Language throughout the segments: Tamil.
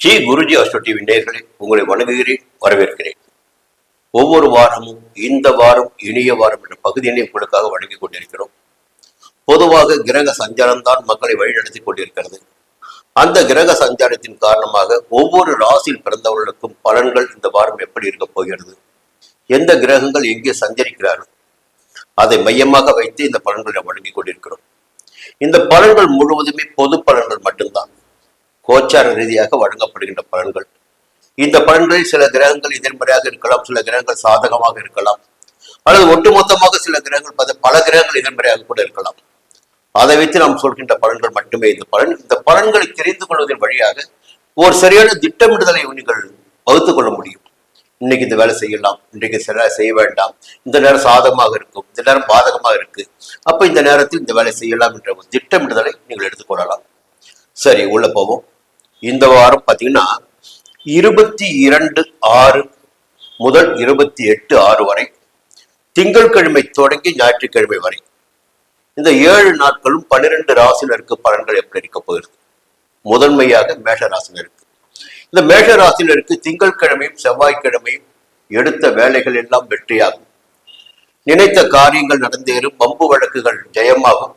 ஸ்ரீ குருஜி அஸ்ட்ரோ டிவி நேயர்களே, உங்களை வணங்குகிறேன், வரவேற்கிறேன். ஒவ்வொரு வாரமும் இந்த வாரம் இனிய வாரம் என்ற பகுதியினை உங்களுக்காக வழங்கிக் கொண்டிருக்கிறோம். பொதுவாக கிரக சஞ்சாரம் தான் மக்களை வழிநடத்தி கொண்டிருக்கிறது. அந்த கிரக சஞ்சாரத்தின் காரணமாக ஒவ்வொரு ராசியில் பிறந்தவர்களுக்கும் பலன்கள் இந்த வாரம் எப்படி இருக்க போகிறது, எந்த கிரகங்கள் எங்கே சஞ்சரிக்கிறார்கள், அதை மையமாக வைத்து இந்த பலன்களை வழங்கிக் கொண்டிருக்கிறோம். இந்த பலன்கள் முழுவதுமே பொது பலன்கள் மட்டும்தான், கோச்சார ரீதியாக வழங்கப்படுகின்ற பலன்கள். இந்த பலன்களில் சில கிரகங்கள் எதிர்மறையாக இருக்கலாம், சில கிரகங்கள் சாதகமாக இருக்கலாம், அல்லது ஒட்டுமொத்தமாக சில கிரகங்கள் பல கிரகங்கள் எதிர்மறையாக கூட இருக்கலாம். அதை வைத்து நாம் சொல்கின்ற பலன்கள் மட்டுமே இந்த பலன்களை தெரிந்து கொள்வதன் வழியாக ஒரு சரியான திட்டமிடுதலை நீங்கள் வகுத்துக் கொள்ள முடியும். இன்னைக்கு இந்த வேலை செய்யலாம், இன்றைக்கு சில செய்ய வேண்டாம், இந்த நேரம் சாதகமாக இருக்கும், இந்த நேரம் பாதகமாக இருக்கு, அப்ப இந்த நேரத்தில் இந்த வேலை செய்யலாம் என்ற ஒரு திட்டமிடுதலை நீங்கள் எடுத்துக்கொள்ளலாம். சரி, உள்ள போவோம். இந்த வாரம் பார்த்தீங்கன்னா 22/6 முதல் 28/6 வரை, திங்கட்கிழமை தொடங்கி ஞாயிற்றுக்கிழமை வரை, இந்த 7 நாட்களும் 12 ராசினருக்கு பலன்கள் எப்படி இருக்க போகிறது. முதன்மையாக மேஷ ராசினருக்கு. இந்த மேஷ ராசினருக்கு திங்கட்கிழமையும் செவ்வாய்க்கிழமையும் எடுத்த வேலைகள் எல்லாம் வெற்றியாகும், நினைத்த காரியங்கள் நடந்தேறும், வம்பு வழக்குகள் ஜெயமாகும்,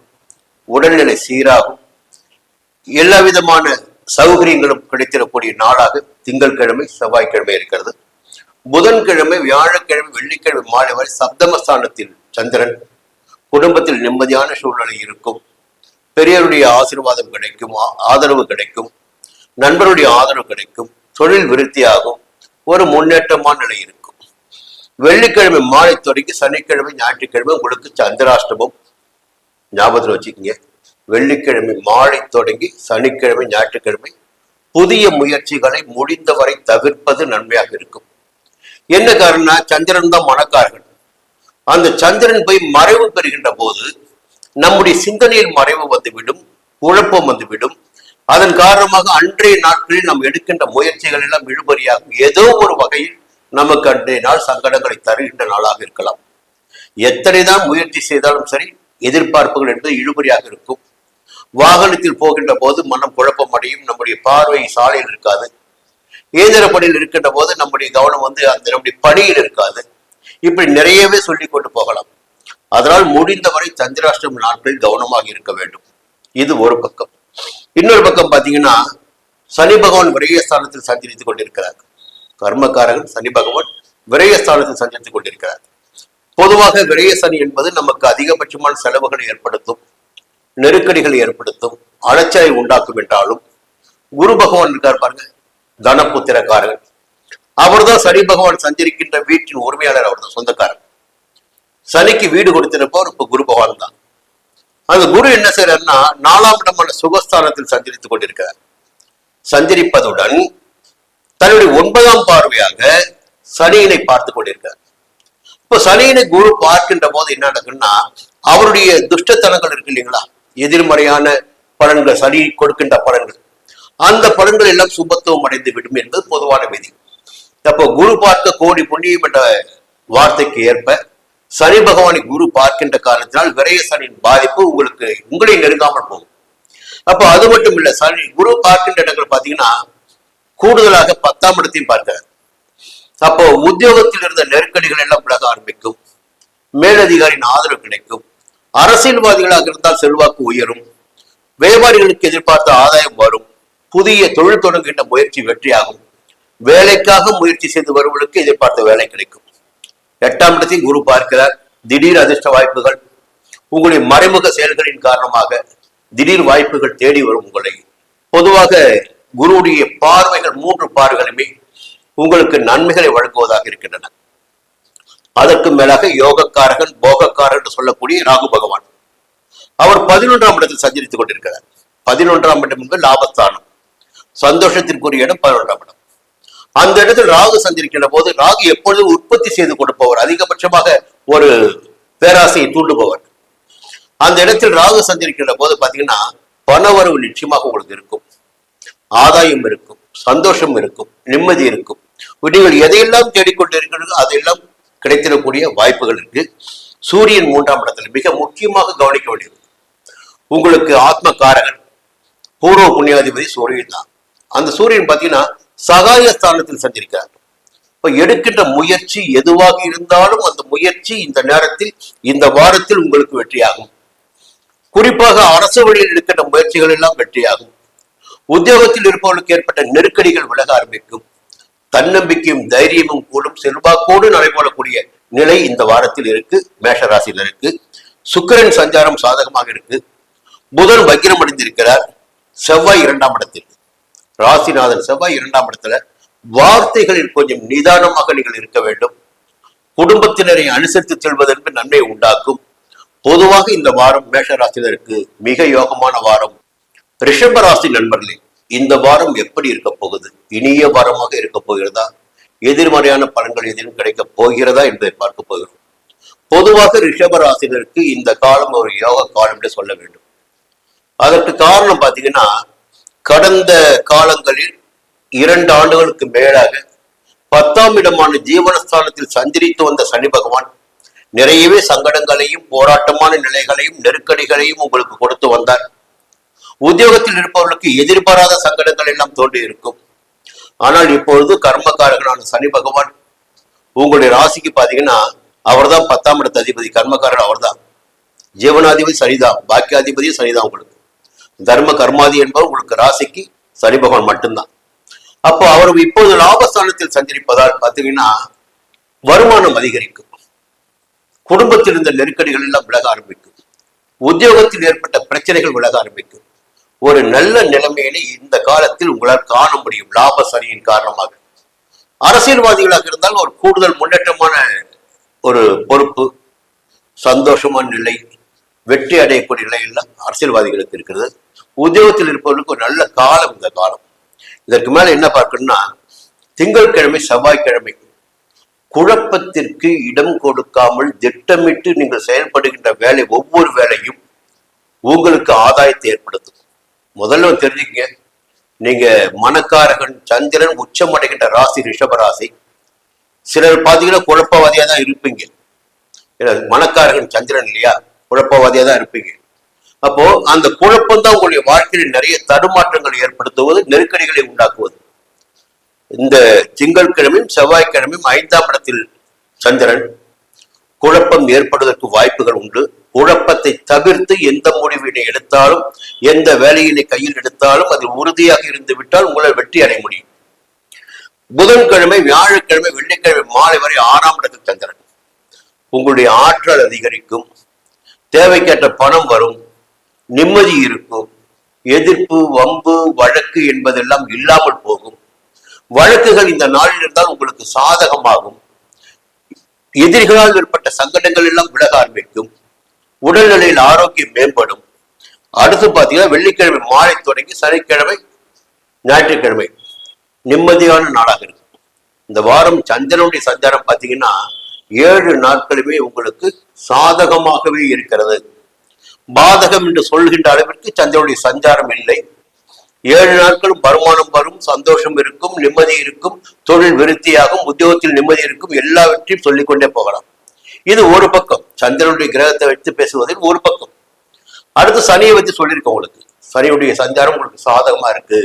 உடல்நிலை சீராகும், எல்லா விதமான சௌகரியங்களும் கிடைத்திடக்கூடிய நாளாக திங்கட்கிழமை செவ்வாய்க்கிழமை இருக்கிறது. புதன்கிழமை வியாழக்கிழமை வெள்ளிக்கிழமை மாலை வரை சப்தமஸ்தானத்தில் சந்திரன். குடும்பத்தில் நிம்மதியான சூழ்நிலை இருக்கும், பெரியவருடைய ஆசீர்வாதம் கிடைக்கும், ஆதரவு கிடைக்கும், நண்பருடைய ஆதரவு கிடைக்கும், தொழில் விருத்தியாகும், ஒரு முன்னேற்றமான நிலை இருக்கும். வெள்ளிக்கிழமை மாலை தொடங்கி சனிக்கிழமை ஞாயிற்றுக்கிழமை உங்களுக்கு சந்திராஷ்டமம். ஞாபகத்தில் வச்சுக்கோங்க, வெள்ளிக்கிழமை மாலை தொடங்கி சனிக்கிழமை ஞாயிற்றுக்கிழமை புதிய முயற்சிகளை முடிந்தவரை தவிர்ப்பது நன்மையாக இருக்கும். என்ன காரணம்னா, சந்திரன் தான் மனக்காரர்கள். அந்த சந்திரன் போய் மறைவு பெறுகின்ற போது நம்முடைய சிந்தனையில் மறைவு வந்துவிடும், குழப்பம் வந்துவிடும். அதன் காரணமாக அன்றைய நாட்களில் நாம் எடுக்கின்ற முயற்சிகள் எல்லாம் இழுபறியாகும். ஏதோ ஒரு வகையில் நமக்கு அன்றைய நாள் சங்கடங்களை தருகின்ற நாளாக இருக்கலாம். எத்தனைதான் முயற்சி செய்தாலும் சரி, எதிர்பார்ப்புகள் என்பது இழுபறியாக இருக்கும். வாகனத்தில் போகின்ற போது மனம் குழப்பம் அடையும், நம்முடைய பார்வை சாலையில் இருக்காது, இயந்திர பணியில் இருக்கின்ற போது நம்முடைய கவனம் நம்முடைய பணியில் இருக்காது. இப்படி நிறையவே சொல்லிக் கொண்டு போகலாம். அதனால் முடிந்தவரை சந்திராஷ்டம நாட்களில் கவனமாக இருக்க வேண்டும். இது ஒரு பக்கம். இன்னொரு பக்கம் பாத்தீங்கன்னா, சனி பகவான் விரயஸ்தானத்தில் சஞ்சரித்துக் கொண்டிருக்கிறார். கர்மக்காரகன் சனி பகவான் விரயஸ்தானத்தில் சஞ்சரித்துக் கொண்டிருக்கிறார். பொதுவாக விரய சனி என்பது நமக்கு அதிகபட்சமான செலவுகளை ஏற்படுத்தும், நெருக்கடிகளை ஏற்படுத்தும், அலைச்சலை உண்டாக்கும். என்றாலும் குரு பகவான் இருக்கார் பாருங்க, தனபுத்திரக்காரகன். அவர்தான் சனி பகவான் சஞ்சரிக்கின்ற வீட்டின் உரிமையாளர், அவர்தான் சொந்தக்காரர். சனிக்கு வீடு கொடுத்திருப்பவர் இப்ப குரு பகவான் தான். அந்த குரு என்ன செய்யறாருன்னா, 4ஆம் இடமான சுகஸ்தானத்தில் சஞ்சரித்துக் கொண்டிருக்கிறார். சஞ்சரிப்பதுடன் தன்னுடைய 9ஆம் பார்வையாக சனியினை பார்த்து கொண்டிருக்கிறார். இப்ப சனியினை குரு பார்க்கின்ற போது என்ன நடக்குன்னா, அவருடைய துஷ்டத்தனங்கள் இருக்கு இல்லைங்களா, எதிர்மறையான பலன்கள், சனி கொடுக்கின்ற பலன்கள், அந்த பலன்கள் எல்லாம் சுபத்துவம் அடைந்து விடும் என்பது பொதுவான விதி. அப்போ குரு பார்க்க கோடி புண்ணியம் என்ற வார்த்தைக்கு ஏற்ப சனி பகவானை குரு பார்க்கின்ற காரணத்தினால் விரய சனியின் பாதிப்பு உங்களை நெருங்காமல் போகும். அப்போ அது மட்டும் இல்ல, சனி குரு பார்க்கின்ற இடங்கள் பாத்தீங்கன்னா கூடுதலாக 10ஆம் இடத்தையும் பார்க்கிறார். அப்போ உத்தியோகத்தில் இருந்த நெருக்கடிகள் எல்லாம் விலக ஆரம்பிக்கும், மேலதிகாரியின் ஆதரவு கிடைக்கும், அரசியல்வாதிகளாக இருந்தால் செல்வாக்கு உயரும், வியாபாரிகளுக்கு எதிர்பார்த்த ஆதாயம் வரும், புதிய தொழில் தொடங்குகின்ற முயற்சி வெற்றியாகும், வேலைக்காக முயற்சி செய்து வருவர்களுக்கு எதிர்பார்த்த வேலை கிடைக்கும். 8ஆம் இடத்தையும் குரு பார்க்கிறார். திடீர் அதிர்ஷ்ட வாய்ப்புகள், உங்களுடைய மறைமுக செயல்களின் காரணமாக திடீர் வாய்ப்புகள் தேடி வரும் உங்களை. பொதுவாக குருவுடைய பார்வைகள் 3 பார்வைகளுமே உங்களுக்கு நன்மைகளை வழங்குவதாக இருக்கின்றன. அதற்கு மேலாக யோகக்காரகன், போகக்காரன் என்று சொல்லக்கூடிய ராகு பகவான், அவர் 11ஆம் இடத்தில் சஞ்சரித்துக் கொண்டிருக்கிறார். 11ஆம் இடம் என்பது லாபஸ்தானம், சந்தோஷத்திற்குரிய இடம் 11ஆம் இடம். அந்த இடத்தில் ராகு சஞ்சரிக்கின்ற போது, ராகு எப்பொழுதும் உற்பத்தி செய்து கொடுப்பவர், அதிகபட்சமாக ஒரு பேராசையை தூண்டுபவர். அந்த இடத்தில் ராகு சஞ்சரிக்கின்ற போது பாத்தீங்கன்னா பணவரவு நிச்சயமாக உங்களுக்கு இருக்கும், ஆதாயம் இருக்கும், சந்தோஷம் இருக்கும், நிம்மதி இருக்கும். நீங்கள் எதையெல்லாம் தேடிக்கொண்டு இருக்கிறீர்களோ அதையெல்லாம் கிடைத்திடக்கூடிய வாய்ப்புகள் இருக்கு. சூரியன் 3ஆம் இடத்துல மிக முக்கியமாக கவனிக்க வேண்டியது, உங்களுக்கு ஆத்ம காரகன், பூர்வ புண்ணியாதிபதி சூரியன் தான். அந்த சூரியன் பாத்தீங்கன்னா சகாய ஸ்தானத்தில் சஞ்சரிக்கிறார். இப்ப எடுக்கின்ற முயற்சி எதுவாக இருந்தாலும் அந்த முயற்சி இந்த நேரத்தில் இந்த வாரத்தில் உங்களுக்கு வெற்றியாகும். குறிப்பாக அரசு வழியில் எடுக்கின்ற முயற்சிகள் எல்லாம் வெற்றியாகும். உத்தியோகத்தில் இருப்பவர்களுக்கு ஏற்பட்ட நெருக்கடிகள் விலக ஆரம்பிக்கும். தன்னம்பிக்கையும் தைரியமும் கூடும். செல்வாக்கோடு நடைபெறக்கூடிய நிலை இந்த வாரத்தில் இருக்கு. மேஷராசியில் இருக்கு. சுக்கிரன் சஞ்சாரம் சாதகமாக இருக்கு. புதன் வக்கிரம் அடைந்திருக்கிறார். செவ்வாய் 2ஆம் இடத்தில், ராசிநாதன் செவ்வாய் 2ஆம் இடத்துல. வார்த்தைகளில் கொஞ்சம் நிதானமாக நீங்கள் இருக்க வேண்டும். குடும்பத்தினரை அனுசரித்து செல்வதற்கு நன்மை உண்டாக்கும். பொதுவாக இந்த வாரம் மேஷராசினருக்கு மிக யோகமான வாரம். ரிஷப ராசி நண்பர்களே, இந்த வாரம் எப்படி இருக்க போகுது? இனிய வாரமாக இருக்க போகிறதா? எதிர்மறையான பலன்கள் எதிரும் கிடைக்க போகிறதா என்பதை பார்க்க போகிறோம். பொதுவாக ரிஷப ராசினருக்கு இந்த காலம் ஒரு யோக காலம் என்று சொல்ல வேண்டும். அதற்கு காரணம் பாத்தீங்கன்னா, கடந்த காலங்களில் 2 ஆண்டுகளுக்கு மேலாக 10ஆம் இடமான ஜீவனஸ்தானத்தில் சஞ்சரித்து வந்த சனி பகவான் நிறையவே சங்கடங்களையும் போராட்டமான நிலைகளையும் நெருக்கடிகளையும் உங்களுக்கு கொடுத்து வந்தார். உத்தியோகத்தில் இருப்பவர்களுக்கு எதிர்பாராத சங்கடங்கள் எல்லாம் தோன்றி இருக்கும். ஆனால் இப்பொழுது கர்மக்காரகனான சனி பகவான் உங்களுடைய ராசிக்கு பாத்தீங்கன்னா, அவர் தான் 10ஆம் இடத்து அதிபதி. கர்மக்காரன் அவர் தான். ஜீவனாதிபதி சனிதான், பாக்கியாதிபதி சனிதான். உங்களுக்கு தர்ம கர்மாதி என்பவர் உங்களுக்கு ராசிக்கு சனி பகவான் மட்டும்தான். அப்போ அவர் இப்போது லாபஸ்தானத்தில் சஞ்சரிப்பதால் பாத்தீங்கன்னா வருமானம் அதிகரிக்கும். குடும்பத்தில் இருந்த நெருக்கடிகள் எல்லாம் விலக ஆரம்பிக்கும். உத்தியோகத்தில் ஏற்பட்ட பிரச்சனைகள் விலக ஆரம்பிக்கும். ஒரு நல்ல நிலைமையில இந்த காலத்தில் உங்களால் காண முடியும், லாப சனியின் காரணமாக. அரசியல்வாதிகளாக இருந்தால் ஒரு கூடுதல் முன்னேற்றமான ஒரு பொறுப்பு, சந்தோஷமான நிலை, வெற்றி அடையக்கூடிய நிலை எல்லாம் அரசியல்வாதிகளுக்கு இருக்கிறது. உத்தியோகத்தில் இருப்பவர்களுக்கு ஒரு நல்ல காலம் இந்த காலம். இதற்கு மேல என்ன பார்க்கணும்னா, திங்கட்கிழமை செவ்வாய்க்கிழமை குழப்பத்திற்கு இடம் கொடுக்காமல் திட்டமிட்டு நீங்கள் செயல்படுகின்ற வேலை, ஒவ்வொரு வேலையும் உங்களுக்கு ஆதாயத்தை ஏற்படுத்தும். முதல்ல தெரிஞ்சுக்கங்க, நீங்க மனக்காரகன் சந்திரன் உச்சம் அடைகின்ற ராசி ரிஷபராசி. சிலர் பாத்தீங்கன்னா குழப்பவாதியா தான் இருப்பீங்க. மனக்காரகன் சந்திரன் இல்லையா, குழப்பவாதியா தான் இருப்பீங்க. அப்போ அந்த குழப்பம் தான் உங்களுடைய வாழ்க்கையில் நிறைய தடுமாற்றங்களை ஏற்படுத்துவது, நெருக்கடிகளை உண்டாக்குவது. இந்த திங்கட்கிழமையும் செவ்வாய்க்கிழமையும் 5ஆம் இடத்தில் சந்திரன், குழப்பம் ஏற்படுவதற்கு வாய்ப்புகள் உண்டு. குழப்பத்தை தவிர்த்து எந்த முடிவினை எடுத்தாலும், எந்த வேலையினை கையில் எடுத்தாலும் அதில் உறுதியாக இருந்து விட்டால் உங்களால் வெற்றி அடைய முடியும். புதன்கிழமை, வியாழக்கிழமை, வெள்ளிக்கிழமை மாலை வரை 6ஆம் இடத்தில் சந்திரன். உங்களுடைய ஆற்றல் அதிகரிக்கும். தேவைக்கேற்ற பணம் வரும். நிம்மதி இருக்கும். எதிர்ப்பு, வம்பு, வழக்கு என்பதெல்லாம் இல்லாமல் போகும். வழக்குகள் இந்த நாளில் இருந்தால் உங்களுக்கு சாதகமாகும். எதிரிகளால் ஏற்பட்ட சங்கடங்கள் எல்லாம் விலக ஆரம்பிக்கும். உடல்நிலையில் ஆரோக்கியம் மேம்படும். அடுத்து பாத்தீங்கன்னா வெள்ளிக்கிழமை மாலை தொடங்கி சனிக்கிழமை, ஞாயிற்றுக்கிழமை நிம்மதியான நாளாக இருக்கும். இந்த வாரம் சந்திரனுடைய சஞ்சாரம் பாத்தீங்கன்னா 7 நாட்களுமே உங்களுக்கு சாதகமாகவே இருக்கிறது. பாதகம் என்று சொல்கின்ற அளவிற்கு சந்திரனுடைய சஞ்சாரம் இல்லை. 7 நாட்களும் வருமானம் வரும், சந்தோஷம் இருக்கும், நிம்மதி இருக்கும், தொழில் விருத்தியாகும், உத்தியோகத்தில் நிம்மதி இருக்கும், எல்லாவற்றையும் சொல்லிக்கொண்டே போகலாம். இது ஒரு பக்கம், சந்திரனுடைய கிரகத்தை வைத்து பேசுவதில் ஒரு பக்கம். அடுத்து சனியை வச்சு சொல்லியிருக்கோம். உங்களுக்கு சனியுடைய சஞ்சாரம் உங்களுக்கு சாதகமா இருக்கு.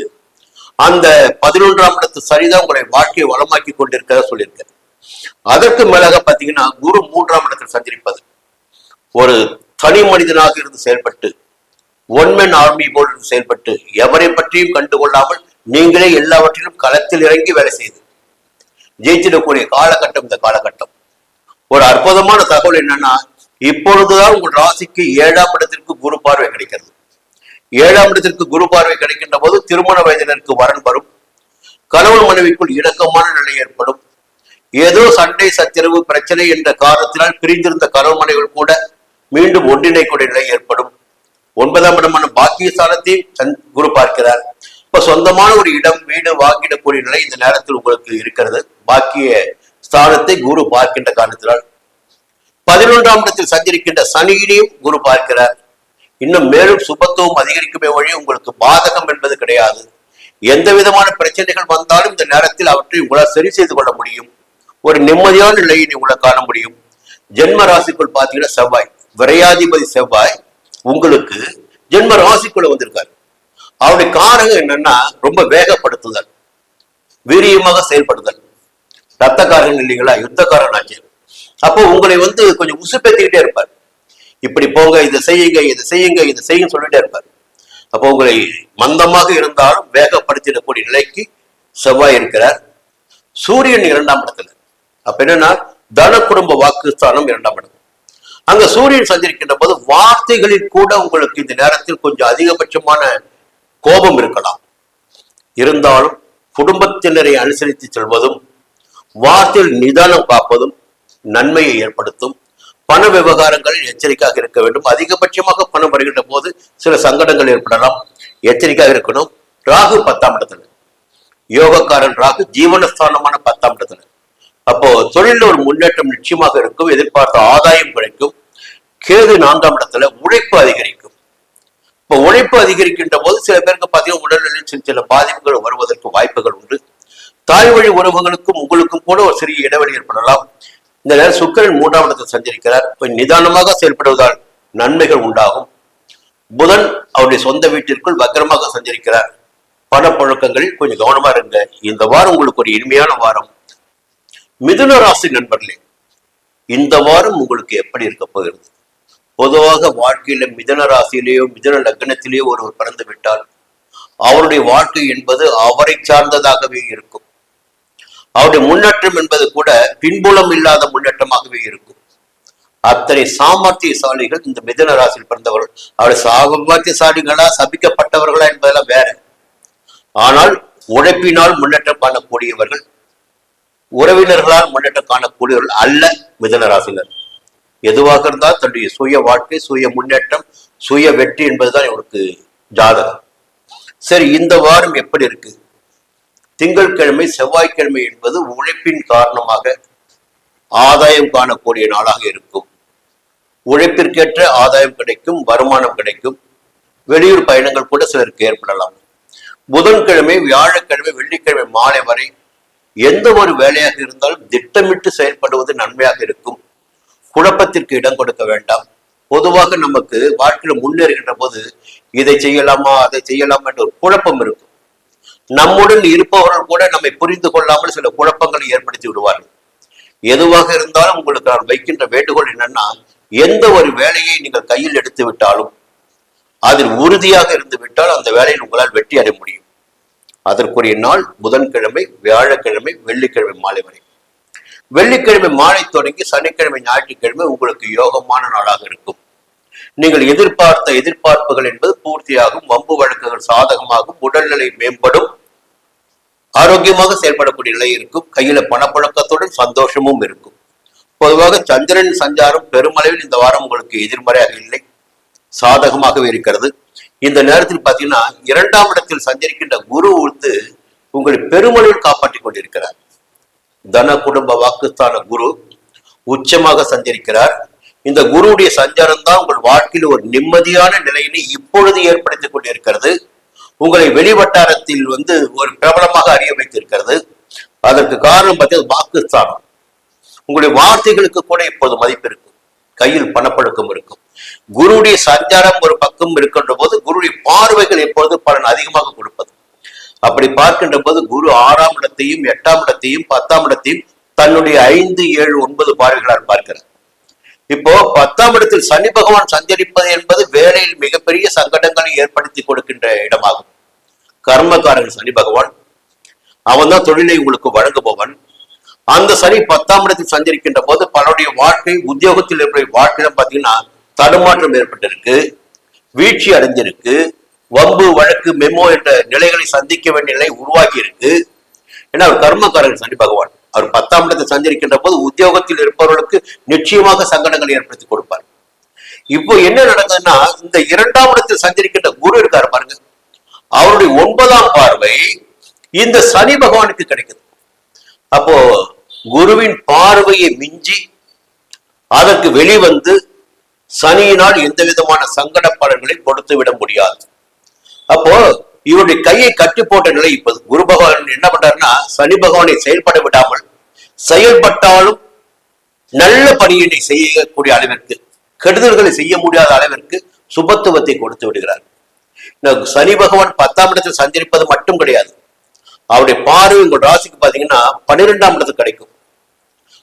அந்த 11ஆம் இடத்து சனிதான் உங்களுடைய வாழ்க்கையை வளமாக்கி கொண்டிருக்கிறத சொல்லியிருக்கேன். அதற்கு மேலாக பாத்தீங்கன்னா குரு 3ஆம் இடத்தில் சஞ்சரிப்பது, ஒரு தனி மனிதனாக இருந்து செயல்பட்டு, ஒன்மேன் ஆர்மி போல் இருந்து செயல்பட்டு, எவரை பற்றியும் கண்டுகொள்ளாமல் நீங்களே எல்லாவற்றிலும் களத்தில் இறங்கி வேலை செய்து ஜெயிச்சிடக்கூடிய காலகட்டம் இந்த காலகட்டம். ஒரு அற்புதமான தகவல் என்னன்னா, இப்பொழுதுதான் உங்கள் ராசிக்கு 7ஆம் இடத்திற்கு குரு பார்வை கிடைக்கிறது. 7ஆம் இடத்திற்கு குரு பார்வை கிடைக்கின்ற போது திருமண வயதினருக்கு வரன் வரும். கணவன் மனைவிக்குள் இணக்கமான நிலை ஏற்படும். ஏதோ சண்டை சச்சரவு பிரச்சனை என்ற காரணத்தினால் பிரிந்திருந்த கணவன் மனைவிகள் கூட மீண்டும் ஒன்றிணைக்கூடிய நிலை ஏற்படும். 9ஆம் இடமான பாக்கியஸ்தானத்தையும் குரு பார்க்கிறார். இப்ப சொந்தமான ஒரு இடம், வீடு வாங்கிடக்கூடிய நிலை இந்த நேரத்தில் உங்களுக்கு இருக்கிறது. பாக்கிய ஸ்தானத்தை குரு பார்க்கின்ற காரணத்தினால் 11ஆம் இடத்தில் சஞ்சரிக்கின்ற சனியினையும் குரு பார்க்கிறார். இன்னும் மேலும் சுபத்துவம் அதிகரிக்குமே வழி உங்களுக்கு பாதகம் என்பது கிடையாது. எந்த விதமான பிரச்சனைகள் வந்தாலும் இந்த நேரத்தில் அவற்றை உங்களால் சரி செய்து கொள்ள முடியும். ஒரு நிம்மதியான நிலையை உங்களால் காண முடியும். ஜென்ம ராசிக்குள் பாத்தீங்கன்னா செவ்வாய், விரையாதிபதி செவ்வாய் உங்களுக்கு ஜென்ம ராசிக்குள்ள வந்திருக்காரு. அவருடைய காரகம் என்னன்னா ரொம்ப வேகப்படுத்துதல், வீரியமாக செயல்படுதல். ரத்தக்காரன் இல்லைங்களா, யுத்தக்காரன் ஆச்சு. அப்போ உங்களை கொஞ்சம் உசுப்பேத்திக்கிட்டே இருப்பார். இப்படி போங்க, இதை செய்யுங்க, இதை செய்யுங்க, இதை செய்யுங்க சொல்லிட்டே இருப்பார். அப்போ உங்களை மந்தமாக இருந்தாலும் வேகப்படுத்திடக்கூடிய நிலைக்கு செவ்வாய் இருக்கிறார். சூரியன் 2ஆம் இடத்துல. அப்ப என்னன்னா தன குடும்ப வாக்குஸ்தானம் 2ஆம் இடம். அங்க சூரியன் சஞ்சரிக்கின்ற போது வார்த்தைகளில் கூட உங்களுக்கு இந்த நேரத்தில் கொஞ்சம் அதிகபட்சமான கோபம் இருக்கலாம். இருந்தாலும் குடும்பத்தினரை அனுசரித்து செல்வதும் வார்த்தையில் நிதானம் காப்பதும் நன்மையை ஏற்படுத்தும். பண விவகாரங்களில் எச்சரிக்கையாக இருக்க வேண்டும். அதிகபட்சமாக பணம் வருகின்ற போது சில சங்கடங்கள் ஏற்படலாம், எச்சரிக்கையாக இருக்கணும். ராகு 10ஆம் இடத்துல, யோகக்காரன் ராகு ஜீவனஸ்தானமான 10ஆம் இடத்துல. அப்போ தொழில ஒரு முன்னேற்றம் நிச்சயமாக இருக்கும், எதிர்பார்த்த ஆதாயம் கிடைக்கும். கேது 4ஆம் இடத்துல, உழைப்பு அதிகரிக்கும். இப்போ உழைப்பு அதிகரிக்கின்ற போது சில பேருக்கு பார்த்தீங்கன்னா உடல்நிலையில் சில பாதிப்புகள் வருவதற்கு வாய்ப்புகள் உண்டு. தாய் வழி உறவுகளுக்கும் உங்களுக்கும் கூட ஒரு சிறிய இடைவெளி ஏற்படலாம். இந்த நேரம் சுக்கிரன் 3ஆம் இடத்தில் சஞ்சரிக்கிறார். நிதானமாக செயல்படுவதால் நன்மைகள் உண்டாகும். புதன் அவருடைய சொந்த வீட்டிற்குள் வக்கரமாக சஞ்சரிக்கிறார். பணப்புழக்கங்களில் கொஞ்சம் கவனமா இருங்க. இந்த வாரம் உங்களுக்கு ஒரு இனிமையான வாரம். மிதுன ராசி நண்பர்களே, இந்த வாரம் உங்களுக்கு எப்படி இருக்க போகிறது? பொதுவாக வாழ்க்கையில மிதுன ராசியிலேயோ மிதுன லக்னத்திலேயோ ஒருவர் பிறந்து விட்டால் அவருடைய வாழ்க்கை என்பது அவரை சார்ந்ததாகவே இருக்கும். அவருடைய முன்னேற்றம் என்பது கூட பின்புலம் இல்லாத முன்னேற்றமாகவே இருக்கும். அத்தனை சாமர்த்தியசாலிகள் இந்த மிதுன ராசியில் பிறந்தவர்கள். அவருடைய சாமர்த்தியசாலிகளா சபிக்கப்பட்டவர்களா என்பதெல்லாம் வேற. ஆனால் உழைப்பினால் முன்னேற்றம் காணக்கூடியவர்கள், உறவினர்களால் முன்னேற்றம் காணக்கூடியவர்கள் அல்ல மிதுன ராசினர். எதுவாக இருந்தால் தன்னுடைய சுய வாழ்க்கை, சுய முன்னேற்றம், சுய வெற்றி என்பதுதான் இவருக்கு ஜாதகம். சரி, இந்த வாரம் எப்படி இருக்கு? திங்கட்கிழமை செவ்வாய்க்கிழமை என்பது உழைப்பின் காரணமாக ஆதாயம் காணக்கூடிய நாளாக இருக்கும். உழைப்பிற்கேற்ற ஆதாயம் கிடைக்கும், வருமானம் கிடைக்கும். வெளியூர் பயணங்கள் கூட சிலருக்கு ஏற்படலாம். புதன்கிழமை, வியாழக்கிழமை, வெள்ளிக்கிழமை மாலை வரை எந்த ஒரு வேலையாக இருந்தாலும் திட்டமிட்டு செயல்படுவது நன்மையாக இருக்கும். குழப்பத்திற்கு இடம் கொடுக்க வேண்டாம். பொதுவாக நமக்கு வாழ்க்கையில முன்னேறுகின்ற போது இதை செய்யலாமா அதை செய்யலாமா என்ற ஒரு குழப்பம் இருக்கும். நம்முடன் இருப்பவர்கள் கூட நம்மை புரிந்து கொள்ளாமல் சில குழப்பங்களை ஏற்படுத்தி விடுவார்கள். எதுவாக இருந்தாலும் உங்களுக்கு நான் வைக்கின்ற வேண்டுகோள் என்னன்னா, எந்த ஒரு வேலையை நீங்கள் கையில் எடுத்து விட்டாலும் அதில் உறுதியாக இருந்து விட்டால் அந்த வேலையில் உங்களால் வெற்றி அடைய முடியும். அதற்குரிய நாள் புதன்கிழமை, வியாழக்கிழமை, வெள்ளிக்கிழமை மாலை வரை. வெள்ளிக்கிழமை மாலை தொடங்கி சனிக்கிழமை, ஞாயிற்றுக்கிழமை உங்களுக்கு யோகமான நாளாக இருக்கும். நீங்கள் எதிர்பார்த்த எதிர்பார்ப்புகள் என்பது பூர்த்தியாகும். வம்பு வழக்குகள் சாதகமாகும். உடல்நிலை மேம்படும். ஆரோக்கியமாக செயல்படக்கூடிய நிலை இருக்கும். கையில பணப்பழக்கத்துடன் சந்தோஷமும் இருக்கும். பொதுவாக சந்திரன் சஞ்சாரம் பெருமளவில் இந்த வாரம் உங்களுக்கு எதிர்மறையாக இல்லை, சாதகமாகவே இருக்கிறது. இந்த நேரத்தில் பாத்தீங்கன்னா 2ஆம் இடத்தில் சஞ்சரிக்கின்ற குரு உங்களை பெருமளவில் காப்பாற்றிக் கொண்டிருக்கிறார். தன குடும்ப வாக்குஸ்தான குரு உச்சமாக சஞ்சரிக்கிறார். இந்த குருவுடைய சஞ்சாரம் தான் உங்கள் வாழ்க்கையில் ஒரு நிம்மதியான நிலையினை இப்பொழுது ஏற்படுத்திக் கொண்டிருக்கிறது. உங்களை வெளிவட்டாரத்தில் ஒரு பிரபலமாக அறிய வைத்திருக்கிறது. அதற்கு காரணம் பார்த்தீங்கன்னா வாக்குஸ்தானம். உங்களுடைய வார்த்தைகளுக்கு கூட இப்போது மதிப்பு இருக்கும். கையில் பணப்பழக்கம் இருக்கும். குருவுடைய சஞ்சாரம் ஒரு பக்கம் இருக்கின்ற போது குருவுடைய பார்வைகள் எப்பொழுது பலன் அதிகமாக கொடுப்பது. அப்படி பார்க்கின்ற போது குரு 6ஆம் இடத்தையும் 8ஆம் இடத்தையும் 10ஆம் இடத்தையும் தன்னுடைய 5, 7, 9 பார்வைகளால் பார்க்கிறார். இப்போ 10ஆம் இடத்தில் சனி பகவான் சஞ்சரிப்பது என்பது வேலையில் மிகப்பெரிய சங்கடங்களை ஏற்படுத்தி கொடுக்கின்ற இடமாகும். கர்மகாரன் சனி பகவான், அவன் தான் தொழிலை உங்களுக்கு வழங்குபவன். அந்த சனி 10ஆம் இடத்தில் சஞ்சரிக்கின்ற போது பலருடைய வாழ்க்கை, உத்தியோகத்தில் இருக்கிற வாழ்க்கையில பாத்தீங்கன்னா தடுமாற்றம் ஏற்பட்டிருக்கு, வீழ்ச்சி அடைஞ்சிருக்கு. வம்பு வழக்கு மெமோ என்ற நிலைகளை சந்திக்க வேண்டிய நிலை உருவாக்கி இருக்கு. ஏன்னா அவர் கர்மக்காரன் சனி பகவான். அவர் 10ஆம் இடத்தை சஞ்சரிக்கின்ற போது உத்தியோகத்தில் இருப்பவர்களுக்கு நிச்சயமாக சங்கடங்களை ஏற்படுத்தி கொடுப்பார். இப்போ என்ன நடக்குதுன்னா, இந்த 2ஆம் இடத்தில் சஞ்சரிக்கின்ற குரு இருக்காரு பாருங்க, அவருடைய 9ஆம் பார்வை இந்த சனி பகவானுக்கு கிடைக்குது. அப்போ குருவின் பார்வையை மிஞ்சி அதற்கு வெளிவந்து சனியினால் எந்த விதமான சங்கட பலன்களை கொடுத்து விட முடியாது. அப்போ இவருடைய கையை கட்டி போட்ட நிலை இப்போது குரு பகவான் என்ன பண்றாருன்னா, சனி பகவானை செயல்பட விடாமல், செயல்பட்டாலும் நல்ல பணியினை செய்யக்கூடிய அளவிற்கு, கெடுதல்களை செய்ய முடியாத அளவிற்கு சுபத்துவத்தை கொடுத்து விடுகிறார். சனி பகவான் 10ஆம் இடத்தில் சஞ்சரிப்பது மட்டும் கிடையாது, அவருடைய பார்வை உங்கள் ராசிக்கு பாத்தீங்கன்னா 12ஆம் இடத்துக்கு கிடைக்கும்,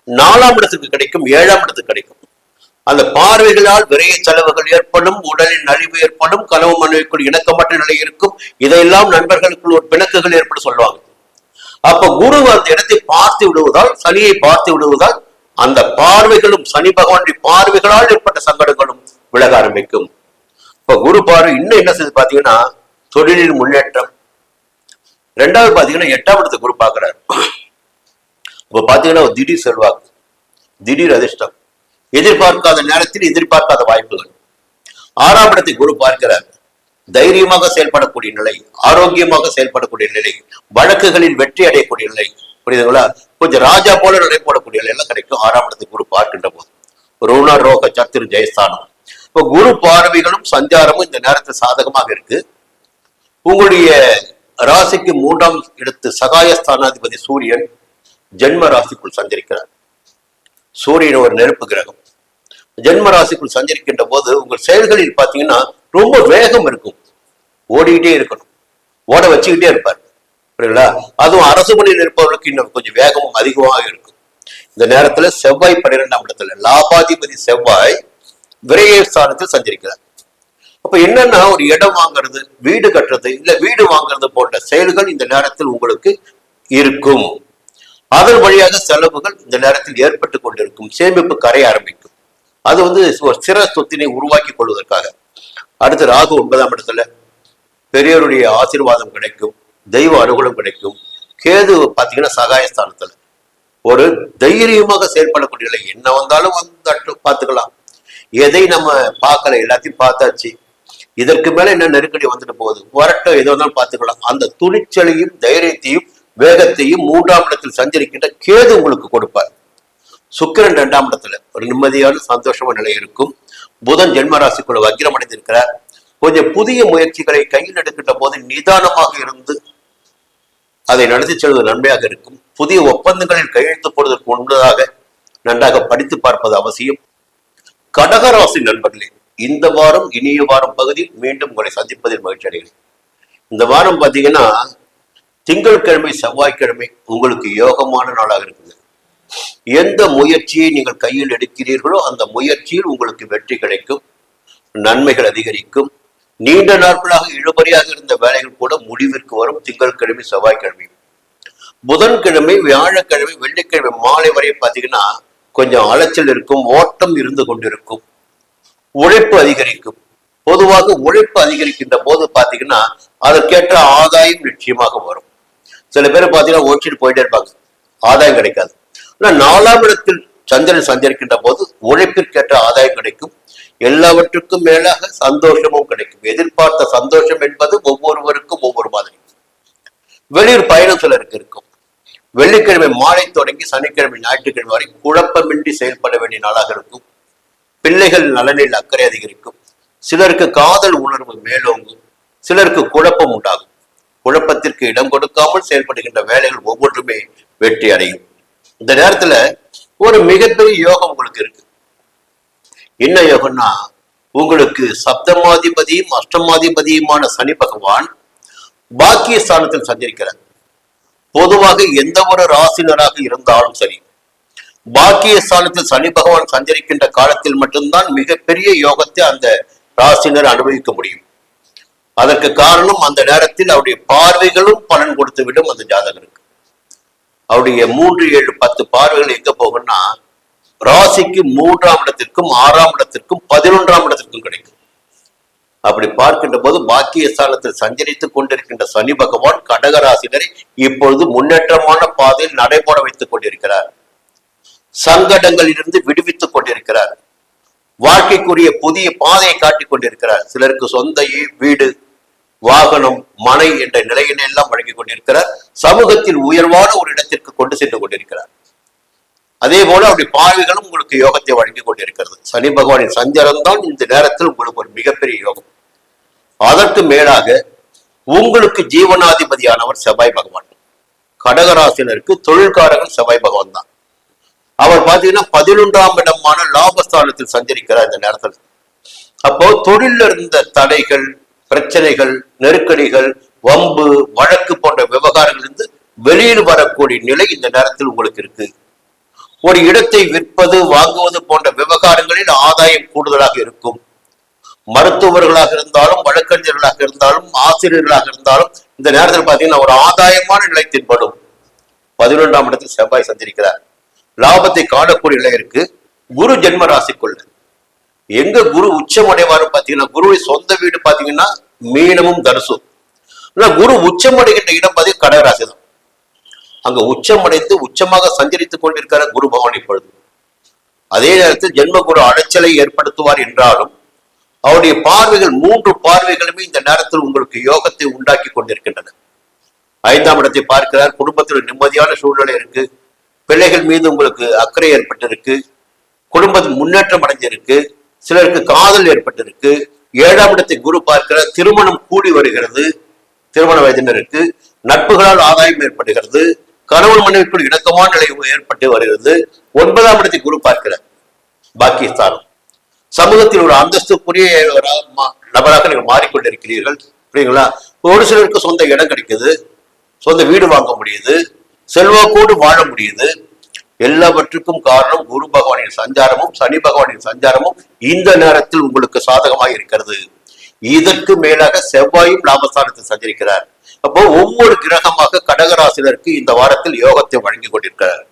4ஆம் இடத்துக்கு கிடைக்கும், 7ஆம் இடத்துக்கு கிடைக்கும். அந்த பார்வைகளால் விரைய செலவுகள் ஏற்படும், உடலின் நலிவு ஏற்படும், கனவு மனைவிக்குள் இணக்கமற்ற நிலை இருக்கும். இதையெல்லாம் நண்பர்களுக்குள் ஒரு பிணக்குகள் ஏற்பட சொல்லுவாங்க. அப்ப குரு அந்த இடத்தை பார்த்து விடுவதால், சனியை பார்த்து விடுவதால், அந்த பார்வைகளும் சனி பகவானுடைய பார்வைகளால் ஏற்பட்ட சங்கடங்களும் விலக ஆரம்பிக்கும். இப்ப குரு பார்வை இன்னும் என்ன செய்து பாத்தீங்கன்னா தொழிலில் முன்னேற்றம். 2வது பாத்தீங்கன்னா 8ஆம் இடத்தை குரு பார்க்கிறார். இப்ப பாத்தீங்கன்னா திடீர் செல்வாக்கு, திடீர் அதிர்ஷ்டம், எதிர்பார்க்காத நேரத்தில் எதிர்பார்க்காத வாய்ப்புகள். 6ஆம் இடத்தை குரு பார்க்கிறார். தைரியமாக செயல்படக்கூடிய நிலை, ஆரோக்கியமாக செயல்படக்கூடிய நிலை, வழக்குகளில் வெற்றி அடையக்கூடிய நிலை, புரியுதுங்களா? கொஞ்சம் ராஜா போல நடை போடக்கூடிய நிலை எல்லாம் கிடைக்கும் 6ஆம் இடத்தை குரு பார்க்கின்ற போது. ருண ரோக சத்துரு ஜெயஸ்தானம். இப்ப குரு பார்வைகளும் சஞ்சாரமும் இந்த நேரத்தில் சாதகமாக இருக்கு. உங்களுடைய ராசிக்கு 3ஆம் இடத்து சகாயஸ்தானாதிபதி சூரியன் ஜென்ம ராசிக்குள் சஞ்சரிக்கிறார். சூரியன் ஒரு நெருப்பு கிரகம். ஜென்ம ராசிக்குள் சஞ்சரிக்கின்ற போது உங்கள் செயல்களில் பாத்தீங்கன்னா ரொம்ப வேகம் இருக்கும், ஓடிக்கிட்டே இருக்கணும், ஓட வச்சுக்கிட்டே இருப்பார், புரியுங்களா? அதுவும் அரசு பணியில் இருப்பவர்களுக்கு இன்னும் கொஞ்சம் வேகமும் அதிகமாக இருக்கும். இந்த நேரத்துல செவ்வாய் 12ஆம் இடத்துல லாபாதிபதி செவ்வாய் விரயஸ்தானத்தில் சஞ்சரிக்கிறார். அப்ப என்னன்னா ஒரு இடம் வாங்குறது, வீடு கட்டுறது, இல்ல வீடு வாங்குறது போன்ற செயல்கள் இந்த நேரத்தில் உங்களுக்கு இருக்கும். அதன் வழியாக செலவுகள் இந்த நேரத்தில் ஏற்பட்டு கொண்டிருக்கும். சேமிப்பு கரைய ஆரம்பிக்கும். அது ஒரு சிற சொத்தினை உருவாக்கி கொள்வதற்காக. அடுத்து ராகு 9ஆம் இடத்துல பெரியவருடைய ஆசீர்வாதம் கிடைக்கும், தெய்வ அனுகூலம் கிடைக்கும். கேது பாத்தீங்கன்னா சகாயஸ்தானத்துல ஒரு தைரியமாக செயல்படக்கூடிய நிலை. என்ன வந்தாலும் வந்து பார்த்துக்கலாம், எதை நம்ம பார்க்கல எல்லாத்தையும் பார்த்தாச்சு, இதற்கு மேல என்ன நெருக்கடி வந்துட்டு போகுது, வரட்டும் எது வந்தாலும் பார்த்துக்கலாம். அந்த துணிச்சலையும் தைரியத்தையும் வேகத்தையும் 3ஆம் இடத்தில் சஞ்சரிக்கின்ற கேது உங்களுக்கு கொடுப்பார். சுக்கிரன் 2ஆம் இடத்துல ஒரு நிம்மதியான சந்தோஷமான நிலை இருக்கும். புதன் ஜென்மராசிக்குள்ள வக்கிரம் அடைந்திருக்கிறார். கொஞ்சம் புதிய முயற்சிகளை கையில் எடுக்கின்ற போது நிதானமாக இருந்து அதை நடத்தி செல்வது நன்மையாக இருக்கும். புதிய ஒப்பந்தங்களில் கையெழுத்து போடுவதற்கு முன்பதாக நன்றாக படித்து பார்ப்பது அவசியம். கடகராசி நண்பர்களே, இந்த வாரம் இனிய வாரம் பகுதியில் மீண்டும் உங்களை சந்திப்பதில் மகிழ்ச்சி அடைகிறேன். இந்த வாரம் பாத்தீங்கன்னா திங்கட்கிழமை செவ்வாய்க்கிழமை உங்களுக்கு யோகமான நாளாக இருக்குது. எந்த முயற்சியை நீங்கள் கையில் எடுக்கிறீர்களோ அந்த முயற்சியில் உங்களுக்கு வெற்றி கிடைக்கும், நன்மைகள் அதிகரிக்கும். நீண்ட நாட்களாக இழுபறியாக இருந்த வேலைகள் கூட முடிவிற்கு வரும். திங்கட்கிழமை செவ்வாய்க்கிழமை. புதன்கிழமை வியாழக்கிழமை வெள்ளிக்கிழமை மாலை வரை பாத்தீங்கன்னா கொஞ்சம் அலைச்சல் இருக்கும், ஓட்டம் இருந்து கொண்டிருக்கும், உழைப்பு அதிகரிக்கும். பொதுவாக உழைப்பு அதிகரிக்கின்ற போது பாத்தீங்கன்னா அதற்கேற்ற ஆதாயம் நிச்சயமாக வரும். சில பேர் பாத்தீங்கன்னா ஓடிச்சிட்டு போயிட்டே இருப்பாங்க, ஆதாயம் கிடைக்காது. ஆனா 4ஆம் இடத்தில் சந்திரன் சஞ்சரிக்கின்ற போது உழைப்பிற்கேற்ற ஆதாயம் கிடைக்கும். எல்லாவற்றுக்கும் மேலாக சந்தோஷமும் கிடைக்கும். எதிர்பார்த்த சந்தோஷம் என்பது ஒவ்வொருவருக்கும் ஒவ்வொரு மாதிரி. வெளியூர் பயணம் சிலருக்கு இருக்கும். வெள்ளிக்கிழமை மாலை தொடங்கி சனிக்கிழமை ஞாயிற்றுக்கிழமை வரை குழப்பமின்றி செயல்பட வேண்டிய நாளாக இருக்கும். பிள்ளைகள் நலனில் அக்கறை அதிகரிக்கும். சிலருக்கு காதல் உணர்வு மேலோங்கும், சிலருக்கு குழப்பம் உண்டாகும். குழப்பத்திற்கு இடம் கொடுக்காமல் செயல்படுகின்ற வேலைகள் ஒவ்வொன்றுமே வெற்றி அடையும். இந்த நேரத்துல ஒரு மிகப்பெரிய யோகம் உங்களுக்கு இருக்கு. என்ன யோகம்னா, உங்களுக்கு சப்தமாதிபதியும் அஷ்டமாதிபதியுமான சனி பகவான் பாக்கிய ஸ்தானத்தில் சஞ்சரிக்கிறார். பொதுவாக எந்த ஒரு ராசினராக இருந்தாலும் சரி, பாக்கிய ஸ்தானத்தில் சனி பகவான் சஞ்சரிக்கின்ற காலத்தில் மட்டும்தான் மிகப்பெரிய யோகத்தை அந்த ராசினர் அனுபவிக்க முடியும். அதற்கு காரணம் அந்த நேரத்தில் அவருடைய பார்வைகளும் பலன் கொடுத்து விடும் அந்த ஜாதகருக்கு. அவருடைய 3, 7, 10 பார்வைகள் எங்க போகும்னா ராசிக்கு 3ஆம் இடத்திற்கும் 6ஆம் இடத்திற்கும் 11ஆம் இடத்திற்கும் கிடைக்கும். அப்படி பார்க்கின்ற போது பாக்கிய ஸ்தானத்தில் சஞ்சரித்துக் கொண்டிருக்கின்ற சனி பகவான் கடகராசினரை இப்பொழுது முன்னேற்றமான பாதையில் நடைபோட வைத்துக் கொண்டிருக்கிறார். சங்கடங்களிலிருந்து விடுவித்துக் கொண்டிருக்கிறார். வாழ்க்கைக்குரிய புதிய பாதையை காட்டிக் கொண்டிருக்கிறார். சிலருக்கு சொந்த வீடு, வாகனம், மனை என்ற நிலையினை எல்லாம் வழங்கிக் கொண்டிருக்கிறார். சமூகத்தில் உயர்வான ஒரு இடத்திற்கு கொண்டு சென்று கொண்டிருக்கிறார். அதே போல அவருடைய பார்வைகளும் உங்களுக்கு யோகத்தை வழங்கி கொண்டிருக்கிறது. சனி பகவானின் சஞ்சாரம் தான் இந்த நேரத்தில் உங்களுக்கு ஒரு மிகப்பெரிய யோகம். அதற்கு மேலாக உங்களுக்கு ஜீவனாதிபதியானவர் செவ்வாய் பகவான். கடகராசினருக்கு தொழில்காரர்கள் செவ்வாய் பகவான் தான். அவர் பாத்தீங்கன்னா 11ஆம் இடமான லாபஸ்தானத்தில் சஞ்சரிக்கிறார் இந்த நேரத்தில். அப்போ தொழில இருந்த தடைகள், பிரச்சனைகள், நெருக்கடிகள், வம்பு, வழக்கு போன்ற விவகாரங்கள் இருந்து வெளியில் வரக்கூடிய நிலை இந்த நேரத்தில் உங்களுக்கு இருக்கு. ஒரு இடத்தை விற்பது, வாங்குவது போன்ற விவகாரங்களில் ஆதாயம் கூடுதலாக இருக்கும். மருத்துவர்களாக இருந்தாலும், வழக்கறிஞர்களாக இருந்தாலும், ஆசிரியர்களாக இருந்தாலும் இந்த நேரத்தில் பாத்தீங்கன்னா ஒரு ஆதாயமான நிலை தென்படும். 11ஆம் இடத்தில் செவ்வாய் சஞ்சரிக்கிறார். லாபத்தை காணக்கூடிய நிலை இருக்கு. குரு ஜென்ம ராசிக்குள்ள எங்க குரு உச்சம் அடைவாரு பாத்தீங்கன்னா, குருவை சொந்த வீடு பாத்தீங்கன்னா மீனமும் தனுசும். குரு உச்சம் அடைகின்ற இடம் பாத்தீங்கன்னா கடகராசி தான். அங்க உச்சம் அடைந்து உச்சமாக சஞ்சரித்துக் கொண்டிருக்கிற குரு பகவான் இப்பொழுது. அதே நேரத்தில் ஜென்ம குரு அலைச்சலை ஏற்படுத்துவார் என்றாலும் அவருடைய பார்வைகள் 3 பார்வைகளுமே இந்த நேரத்தில் உங்களுக்கு யோகத்தை உண்டாக்கி கொண்டிருக்கின்றன. 5ஆம் இடத்தை பார்க்கிறார். குடும்பத்தில் நிம்மதியான சூழ்நிலை இருக்கு. பிள்ளைகள் மீது உங்களுக்கு அக்கறை ஏற்பட்டிருக்கு. குடும்பத்தில் முன்னேற்றம் அடைஞ்சிருக்கு. சிலருக்கு காதல் ஏற்பட்டிருக்கு. 7ஆம் இடத்தை குரு பார்க்கிறார். திருமணம் கூடி வருகிறது. திருமண வயதினருக்கு நட்புகளால் ஆதாயம் ஏற்படுகிறது. கணவன் மனைவிக்குள் இணக்கமான நிலை ஏற்பட்டு வருகிறது. 9ஆம் இடத்தை குரு பார்க்கிறார். பாக்கியஸ்தானம். சமூகத்தில் ஒரு அந்தஸ்துக்குரிய நபராக நீங்கள் மாறிக்கொண்டிருக்கிறீர்கள். புரியுங்களா? ஒரு சிலருக்கு சொந்த இடம் கிடைக்குது, சொந்த வீடு வாங்க முடியுது, செல்வாக்கோடு வாழ முடியுது. எல்லாவற்றுக்கும் காரணம் குரு பகவானின் சஞ்சாரமும் சனி பகவானின் சஞ்சாரமும் இந்த நேரத்தில் உங்களுக்கு சாதகமாக இருக்கிறது. இதற்கு மேலாக செவ்வாயும் லாபஸ்தானத்தில் சஞ்சரிக்கிறார். அப்போ ஒவ்வொரு கிரகமாக கடகராசினருக்கு இந்த வாரத்தில் யோகத்தை வழங்கி கொண்டிருக்கிறார்.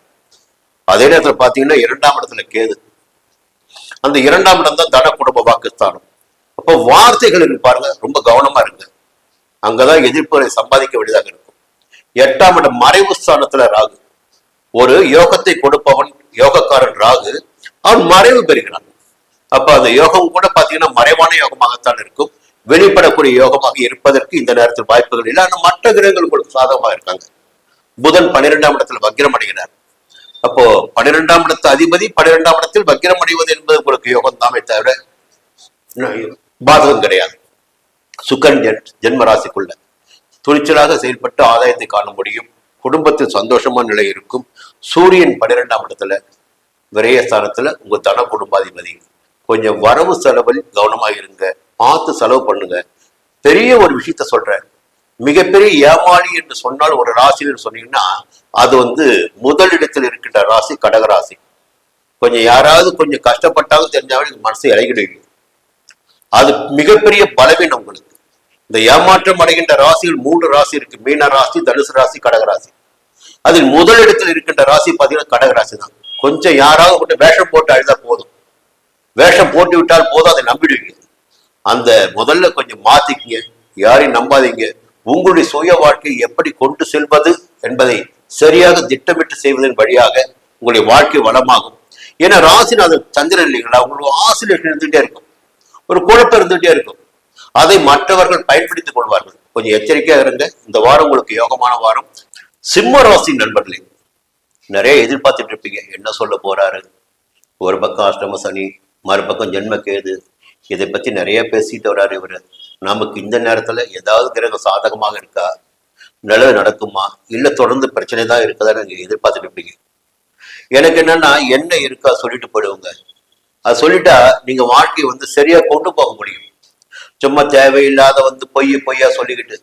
அதே நேரத்தில் பாத்தீங்கன்னா 2ஆம் இடத்துல கேது. அந்த 2ஆம் இடம் தான் தன குடும்ப வாக்குஸ்தானம். அப்போ வார்த்தைகள் பாருங்க, ரொம்ப கவனமா இருங்க. அங்கதான் எதிர்ப்புகளை சம்பாதிக்க வேண்டியதாக இருக்கும். 8ஆம் இடம் மறைவு ஸ்தானத்துல ராகு. ஒரு யோகத்தை கொடுப்பவன் யோகக்காரன் ராகு, அவன் மறைவு பெறுகிறான். அப்ப அந்த யோகம் கூட பாத்தீங்கன்னா மறைவான யோகமாகத்தான் இருக்கும். வெளிப்படக்கூடிய யோகமாக இருப்பதற்கு இந்த நேரத்தில் வாய்ப்புகள் இல்லை. ஆனால் மற்ற கிரகங்கள் உங்களுக்கு சாதகமாக இருக்காங்க. புதன் 12ஆம் இடத்துல வக்கிரம் அடைகிறார். அப்போ 12ஆம் இடத்து அதிபதி 12ஆம் இடத்தில் வக்கிரம் அடைவது என்பது உங்களுக்கு யோகம் தாமே தவிர பாதகம் கிடையாது. சுக்கரன் ஜென்ம ராசிக்குள்ள துணிச்சலாக செயல்பட்டு ஆதாயத்தை காண முடியும். குடும்பத்தில் சந்தோஷமான நிலை இருக்கும். சூரியன் 12ஆம் இடத்துல விரயஸ்தானத்துல உங்க தன குடும்பாதிபதி. கொஞ்சம் வரவு செலவில் கவனமாக இருங்க. பார்த்து செலவு பண்ணுங்க. பெரிய ஒரு விஷயத்த சொல்றேன், மிகப்பெரிய ஏமாளி என்று சொன்னால் ஒரு ராசின்னு சொன்னீங்கன்னா அது முதலிடத்தில் இருக்கின்ற ராசி கடகராசி. கொஞ்சம் யாராவது கொஞ்சம் கஷ்டப்பட்டாலும் தெரிஞ்சாலும் மனசை இறங்கிடுவீங்க. அது மிகப்பெரிய பலவீனம் உங்களுக்கு. இந்த ஏமாற்றம் அடைகின்ற ராசிகள் 3 ராசி இருக்கு. மீன ராசி, தனுசு ராசி, கடகராசி. அதில் முதலிடத்தில் இருக்கின்ற ராசி பாத்தீங்கன்னா கடகராசி தான். கொஞ்சம் யாராவது மட்டும் வேஷம் போட்டு அழுதா போதும். வேஷம் போட்டு விட்டால் போதும், அதை நம்பிடுவீங்க. அந்த முதல்ல கொஞ்சம் மாத்திக்கீங்க. யாரையும் நம்பாதீங்க. உங்களுடைய சுய வாழ்க்கையை எப்படி கொண்டு செல்வது என்பதை சரியாக திட்டமிட்டு செய்வதன் வழியாக உங்களுடைய வாழ்க்கை வளமாகும். ஏன்னா ராசிநாதன் சந்திரன் இல்லைங்களா, உங்களுக்கு ஆசிலேஷன் இருந்துகிட்டே இருக்கும், ஒரு குழப்பம் இருந்துகிட்டே இருக்கும். அதை மற்றவர்கள் பயன்படுத்திக் கொள்வார்கள். கொஞ்சம் எச்சரிக்கையாக இருங்க. இந்த வாரம் உங்களுக்கு யோகமான வாரம். சிம்ம ராசி நண்பர்களே, நிறைய எதிர்பார்த்துட்டு இருப்பீங்க, என்ன சொல்ல போறாரு. ஒரு பக்கம் அஷ்டம சனி, மறுபக்கம் ஜென்ம கேது, இதை பத்தி நிறைய பேசிட்டு வர்றாரு இவரு. நமக்கு இந்த நேரத்துல ஏதாவது கிரகம் சாதகமாக இருக்கா, நல்லது நடக்குமா, இல்ல தொடர்ந்து பிரச்சனை தான் இருக்குதா நீங்க எதிர்பார்த்துட்டு இருப்பீங்க. எனக்கு என்னன்னா என்ன இருக்கா சொல்லிட்டு போயிடுவோங்க. அது சொல்லிட்டா நீங்க வாழ்க்கையை சரியா கொண்டு போக முடியும். சும்மா தேவையில்லாத பொய்யா சொல்லிக்கிட்டு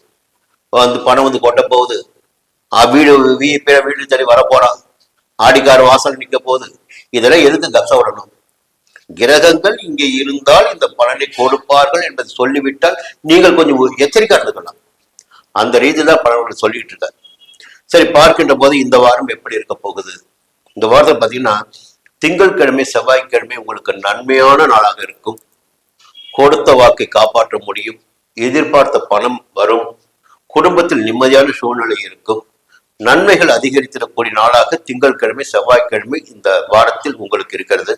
பணம் கொட்ட போகுது, வீடு சரி வரப்போறான், ஆடிக்கார வாசல் நிக்க போகுது, இதெல்லாம் எதுக்கு கஷ்டப்படணும். கிரகங்கள் இங்கே இருந்தால் இந்த பலனை கொடுப்பார்கள் என்பதை சொல்லிவிட்டால் நீங்கள் கொஞ்சம் எச்சரிக்கை இருந்துக்கலாம். அந்த ரீதியில்தான் பலன்களை சொல்லிட்டு இருக்காரு. சரி, பார்க்கின்ற போது இந்த வாரம் எப்படி இருக்க போகுது. இந்த வாரத்தை பார்த்தீங்கன்னா திங்கட்கிழமை செவ்வாய்க்கிழமை உங்களுக்கு நன்மையான நாளாக இருக்கும். கொடுத்த வாக்கை காப்பாற்ற முடியும். எதிர்பார்த்த பணம் வரும். குடும்பத்தில் நிம்மதியான சூழ்நிலை இருக்கும். நன்மைகள் அதிகரித்திடக்கூடிய நாளாக திங்கட்கிழமை செவ்வாய்க்கிழமை இந்த வாரத்தில் உங்களுக்கு இருக்கிறது.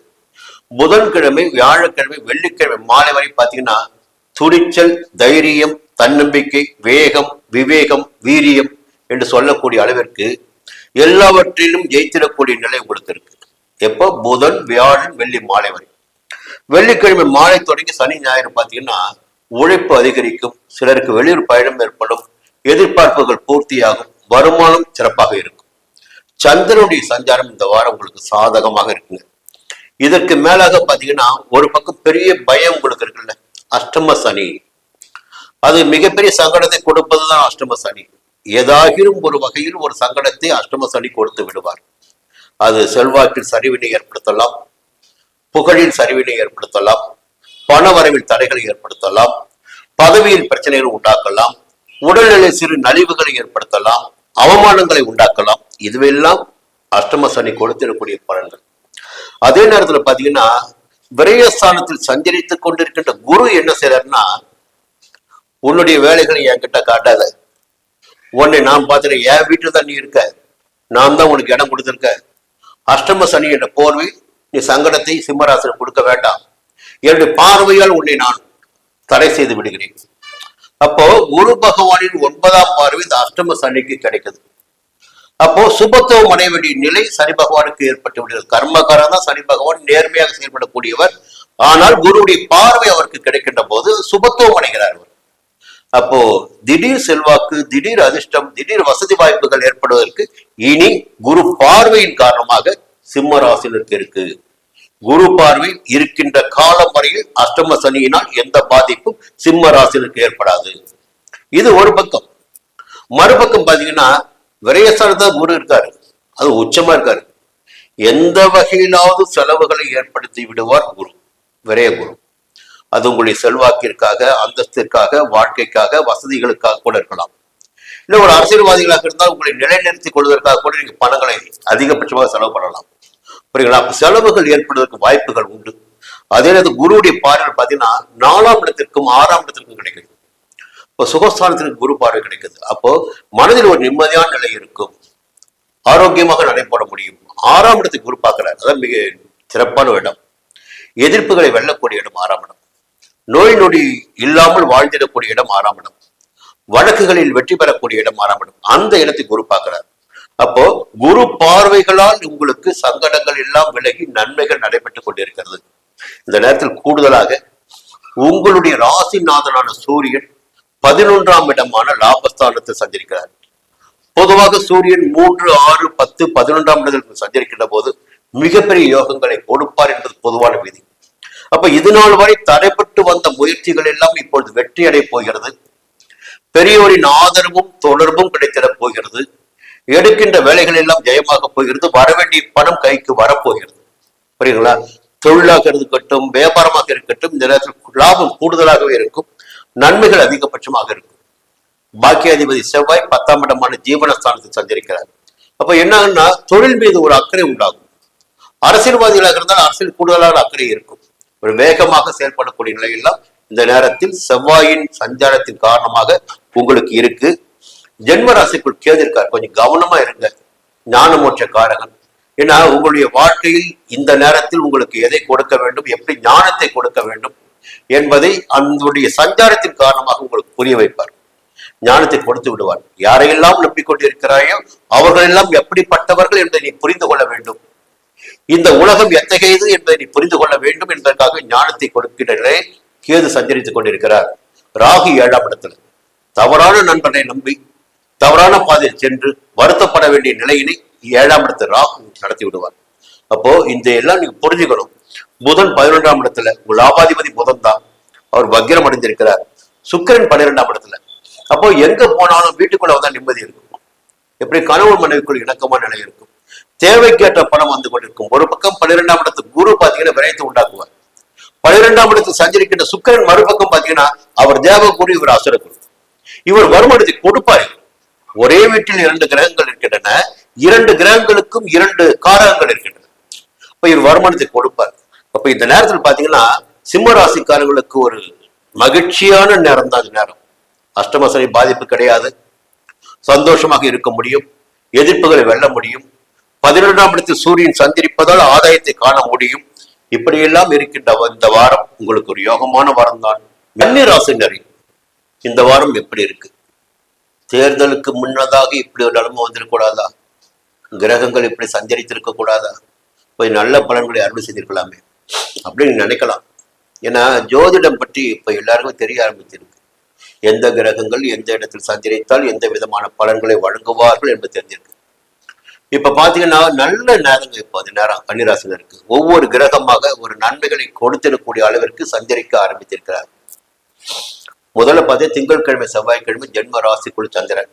புதன்கிழமை, வியாழக்கிழமை, வெள்ளிக்கிழமை மாலை வரை பார்த்தீங்கன்னா துணிச்சல், தைரியம், தன்னம்பிக்கை, வேகம், விவேகம், வீரியம் என்று சொல்லக்கூடிய அளவிற்கு எல்லாவற்றிலும் ஜெயித்திடக்கூடிய நிலை உங்களுக்கு இருக்கு. எப்போ? புதன், வியாழன், வெள்ளி மாலை வரை. வெள்ளிக்கிழமை மாலை தொடங்கி சனி ஞாயிறு பார்த்தீங்கன்னா உழைப்பு அதிகரிக்கும். சிலருக்கு வெளியூர் பயணம் ஏற்படும். எதிர்பார்ப்புகள் பூர்த்தியாகும். வருமானம் சிறப்பாக இருக்கும். சந்திரனுடைய சஞ்சாரம் இந்த வாரம் உங்களுக்கு சாதகமாக இருக்குங்க. இதற்கு மேலாக பாத்தீங்கன்னா ஒரு பக்கம் பெரிய பயம் உங்களுக்கு இருக்குல்ல, அஷ்டம சனி. அது மிகப்பெரிய சங்கடத்தை கொடுப்பதுதான் அஷ்டம சனி. ஏதாகிலும் ஒரு வகையில் ஒரு சங்கடத்தை அஷ்டம சனி கொடுத்து விடுவார். அது செல்வாக்கில் சரிவினை ஏற்படுத்தலாம், புகழில் சரிவினை ஏற்படுத்தலாம், பண வரவில் தடைகளை ஏற்படுத்தலாம், பதவியில் பிரச்சனைகளை உண்டாக்கலாம், உடல்நிலை சிறு நலிவுகளை ஏற்படுத்தலாம், அவமானங்களை உண்டாக்கலாம். இதுவெல்லாம் அஷ்டம சனி கொடுத்திடக்கூடிய பலன்கள். அதே நேரத்துல பாத்தீங்கன்னா விரயஸ்தானத்தில் சஞ்சரித்துக் கொண்டிருக்கின்ற குரு என்ன செய்யறாருன்னா, உன்னுடைய வேலைகளை என்கிட்ட காட்டாத, உன்னை நான் பார்த்துட்டு என் வீட்டுல தான் நீ இருக்க, நான் தான் உனக்கு இடம் கொடுத்திருக்க, அஷ்டம சனி என்ற போர்வை நீ சங்கடத்தை சிம்மராசனுக்கு கொடுக்க வேண்டாம், என்னுடைய பார்வையால் உன்னை நான் தடை செய்து விடுகிறேன். அப்போ குரு பகவானின் 9ஆம் பார்வை இந்த அஷ்டம சனிக்கு கிடைக்குது. அப்போ சுபத்துவம் அடைய வேண்டிய நிலை சனி பகவானுக்கு ஏற்பட்டு விடுகிறது. கர்மகாரன் தான் சனி பகவான், நேர்மையாக செயல்படக்கூடியவர். ஆனால் குருவுடைய பார்வை அவருக்கு கிடைக்கின்ற போது சுபத்துவம் அடைகிறார். அப்போ திடீர் செல்வாக்கு, திடீர் அதிர்ஷ்டம், திடீர் வசதி வாய்ப்புகள் ஏற்படுவதற்கு இனி குரு பார்வையின் காரணமாக சிம்ம ராசினருக்கு இருக்கு. குரு பார்வை இருக்கின்ற காலம் வரையில் அஷ்டம சனியினால் எந்த பாதிப்பும் சிம்ம ராசினருக்கு ஏற்படாது. இது ஒரு பக்கம். மறுபக்கம் பாத்தீங்கன்னா விரயஸ்தானத்தான் குரு இருக்காரு, அது உச்சமா இருக்காரு. எந்த வகையிலாவது செலவுகளை ஏற்படுத்தி விடுவார் குரு, விரய குரு. அது உங்களுடைய செல்வாக்கிற்காக, அந்தஸ்திற்காக, வாழ்க்கைக்காக, வசதிகளுக்காக கூட இருக்கலாம். இல்லை ஒரு அரசியல்வாதிகளாக இருந்தால் உங்களை நிலைநிறுத்திக் கொள்வதற்காக கூட நீங்க பணங்களை அதிகபட்சமாக செலவு பண்ணலாம். புரியுங்களா? செலவுகள் ஏற்படுவதற்கு வாய்ப்புகள் உண்டு. அதே நேரத்தில் குருவுடைய பார்வை பார்த்தீங்கன்னா 4ஆம் இடத்திற்கும் 6ஆம் இடத்திற்கும் கிடைக்குது. இப்போ சுகஸ்தானத்திற்கு குரு பார்வை கிடைக்குது. அப்போ மனதில் ஒரு நிம்மதியான நிலை இருக்கும், ஆரோக்கியமாக நடைபெற முடியும். 6ஆம் இடத்துக்கு குரு பார்க்கிறார், அதான் மிக சிறப்பான இடம். எதிர்ப்புகளை வெல்லக்கூடிய இடம் 6ஆம் இடம். நோய் நொடி இல்லாமல் வாழ்ந்திடக்கூடிய இடம் 6ஆம் இடம். வழக்குகளில் வெற்றி பெறக்கூடிய இடம் 6ஆம் இடம். அந்த இடத்தை குரு பார்க்கிறார். அப்போ குரு பார்வைகளால் உங்களுக்கு சங்கடங்கள் எல்லாம் விலகி நன்மைகள் நடைபெற்றுக் கொண்டிருக்கிறது. இந்த நேரத்தில் கூடுதலாக உங்களுடைய ராசிநாதனான சூரியன் 11ஆம் இடமான லாபஸ்தானத்தை சஞ்சரிக்கிறார். பொதுவாக சூரியன் 3, 6, 10, 11ஆம் இடத்தில் சஞ்சரிக்கின்ற போது மிகப்பெரிய யோகங்களை கொடுப்பார் என்பது பொதுவான விதி. அப்ப இது நாள் வரை தடைப்பட்டு வந்த முயற்சிகள் எல்லாம் இப்பொழுது வெற்றி அடைய போகிறது. பெரியோரின் ஆதரவும் தொடர்பும் கிடைத்திடப் போகிறது. எடுக்கின்ற வேலைகள் எல்லாம் ஜெயமாக போகிறது. வரவேண்டிய பணம் கைக்கு வரப்போகிறது. புரியுங்களா? தொழிலாக இருக்கட்டும், வியாபாரமாக இருக்கட்டும், இந்த நேரத்தில் லாபம் கூடுதலாகவே இருக்கும், நன்மைகள் அதிகபட்சமாக இருக்கும். பாக்கியாதிபதி செவ்வாய் 10ஆம் இடமான ஜீவனஸ்தானத்தில் சஞ்சரிக்கிறார். அப்ப என்னன்னா தொழில் மீது ஒரு அக்கறை உண்டாகும். அரசியல்வாதிகளாக இருந்தால் அரசியல் கூடுதலான அக்கறை இருக்கும். ஒரு வேகமாக செயல்படக்கூடிய நிலையெல்லாம் இந்த நேரத்தில் செவ்வாயின் சஞ்சாரத்தின் காரணமாக உங்களுக்கு இருக்கு. ஜென்ம ராசிக்குள் கேது இருக்கார், கொஞ்சம் கவனமா இருங்க. ஞான மோட்ச காரகன். ஏன்னா உங்களுடைய வாழ்க்கையில் இந்த நேரத்தில் உங்களுக்கு எதை கொடுக்க வேண்டும், எப்படி ஞானத்தை கொடுக்க வேண்டும் என்பதை அதனுடைய சஞ்சாரத்தின் காரணமாக உங்களுக்கு புரிய வைப்பார். ஞானத்தை கொடுத்து விடுவார். யாரையெல்லாம் நம்பிக்கொண்டிருக்கிறாயோ அவர்களெல்லாம் எப்படிப்பட்டவர்கள் என்பதை நீ புரிந்து கொள்ள வேண்டும். இந்த உலகம் எத்தகையது என்பதை நீ புரிந்து கொள்ள வேண்டும் என்பதற்காக ஞானத்தை கொடுக்கிற கேது சஞ்சரித்துக் கொண்டிருக்கிறார். ராகு 7ஆம் இடத்துல. தவறான நண்பனை நம்பி தவறான பாதையில் சென்று வருத்தப்பட வேண்டிய நிலையினை 7ஆம் இடத்துல ராகு நடத்தி விடுவார். அப்போ இந்த எல்லாம் நீங்க புரிஞ்சுக்கணும். புதன் 11ஆம் இடத்துல, லாபாதிபதி புதன் தான், அவர் வக்கிரம் அடைஞ்சிருக்கிறார். சுக்கிரன் 12ஆம் இடத்துல. அப்போ எங்க போனாலும் வீட்டுக்குள்ள வந்தா நிம்மதி இருக்கும். எப்படி கணவன் மனைவிக்குள் இணக்கமான நிலை இருக்கும். தேவைக்கேற்ற பணம் வந்து கொண்டிருக்கும். ஒரு பக்கம் 12ஆம் இடத்துக்கு குரு பாத்தீங்கன்னா விரயத்தை உண்டாக்குவார். 12ஆம் இடத்துக்கு சஞ்சரிக்கின்ற சுக்கிரன் மறுபக்கம் பாத்தீங்கன்னா அவர் தேவகுரு, இவர் அசுரகுரு. இவர் வருமானத்தை கொடுப்பாரு. ஒரே வீட்டில் 2 கிரகங்கள் இருக்கின்றன, 2 கிரகங்களுக்கும் 2 காரகங்கள் இருக்கின்றன. இப்ப இவர் வருமானத்தை கொடுப்பார். அப்ப இந்த நேரத்தில் பாத்தீங்கன்னா சிம்ம ராசிக்காரர்களுக்கு ஒரு மகிழ்ச்சியான நேரம் தான். நேரம் அஷ்டம சனி பாதிப்பு கிடையாது, சந்தோஷமாக இருக்க முடியும், எதிர்ப்புகளை வெல்ல முடியும். 11ஆம் இடத்தில் சூரியன் சந்திரிப்பதால் ஆதாயத்தை காண முடியும். இப்படியெல்லாம் இருக்கின்ற இந்த வாரம் உங்களுக்கு ஒரு யோகமான வாரம் தான். கன்னி ராசினரி இந்த வாரம் எப்படி இருக்கு? தேர்தலுக்கு முன்னதாக இப்படி ஒரு நிலைமை வந்துடக்கூடாதா? கிரகங்கள் இப்படி சஞ்சரித்திருக்க கூடாதா? போய் நல்ல பலன்களை அறுவடை செய்திருக்கலாமே அப்படின்னு நினைக்கலாம். ஏன்னா ஜோதிடம் பற்றி இப்ப எல்லாருக்கும் தெரிய ஆரம்பிச்சிருக்கு. எந்த கிரகங்கள் எந்த இடத்தில் சஞ்சரித்தால் எந்த விதமான பலன்களை வழங்குவார்கள் என்று தெரிஞ்சிருக்கு. இப்ப பாத்தீங்கன்னா நல்ல நேரங்கள் இப்போ அது நேரம் கன்னிராசினருக்கு ஒவ்வொரு கிரகமாக ஒரு நன்மைகளை கொடுத்திடக்கூடிய அளவிற்கு சஞ்சரிக்க ஆரம்பித்திருக்கிறார். முதல்ல பார்த்தா திங்கட்கிழமை செவ்வாய்க்கிழமை ஜென்ம ராசிக்குள் சந்திரன்.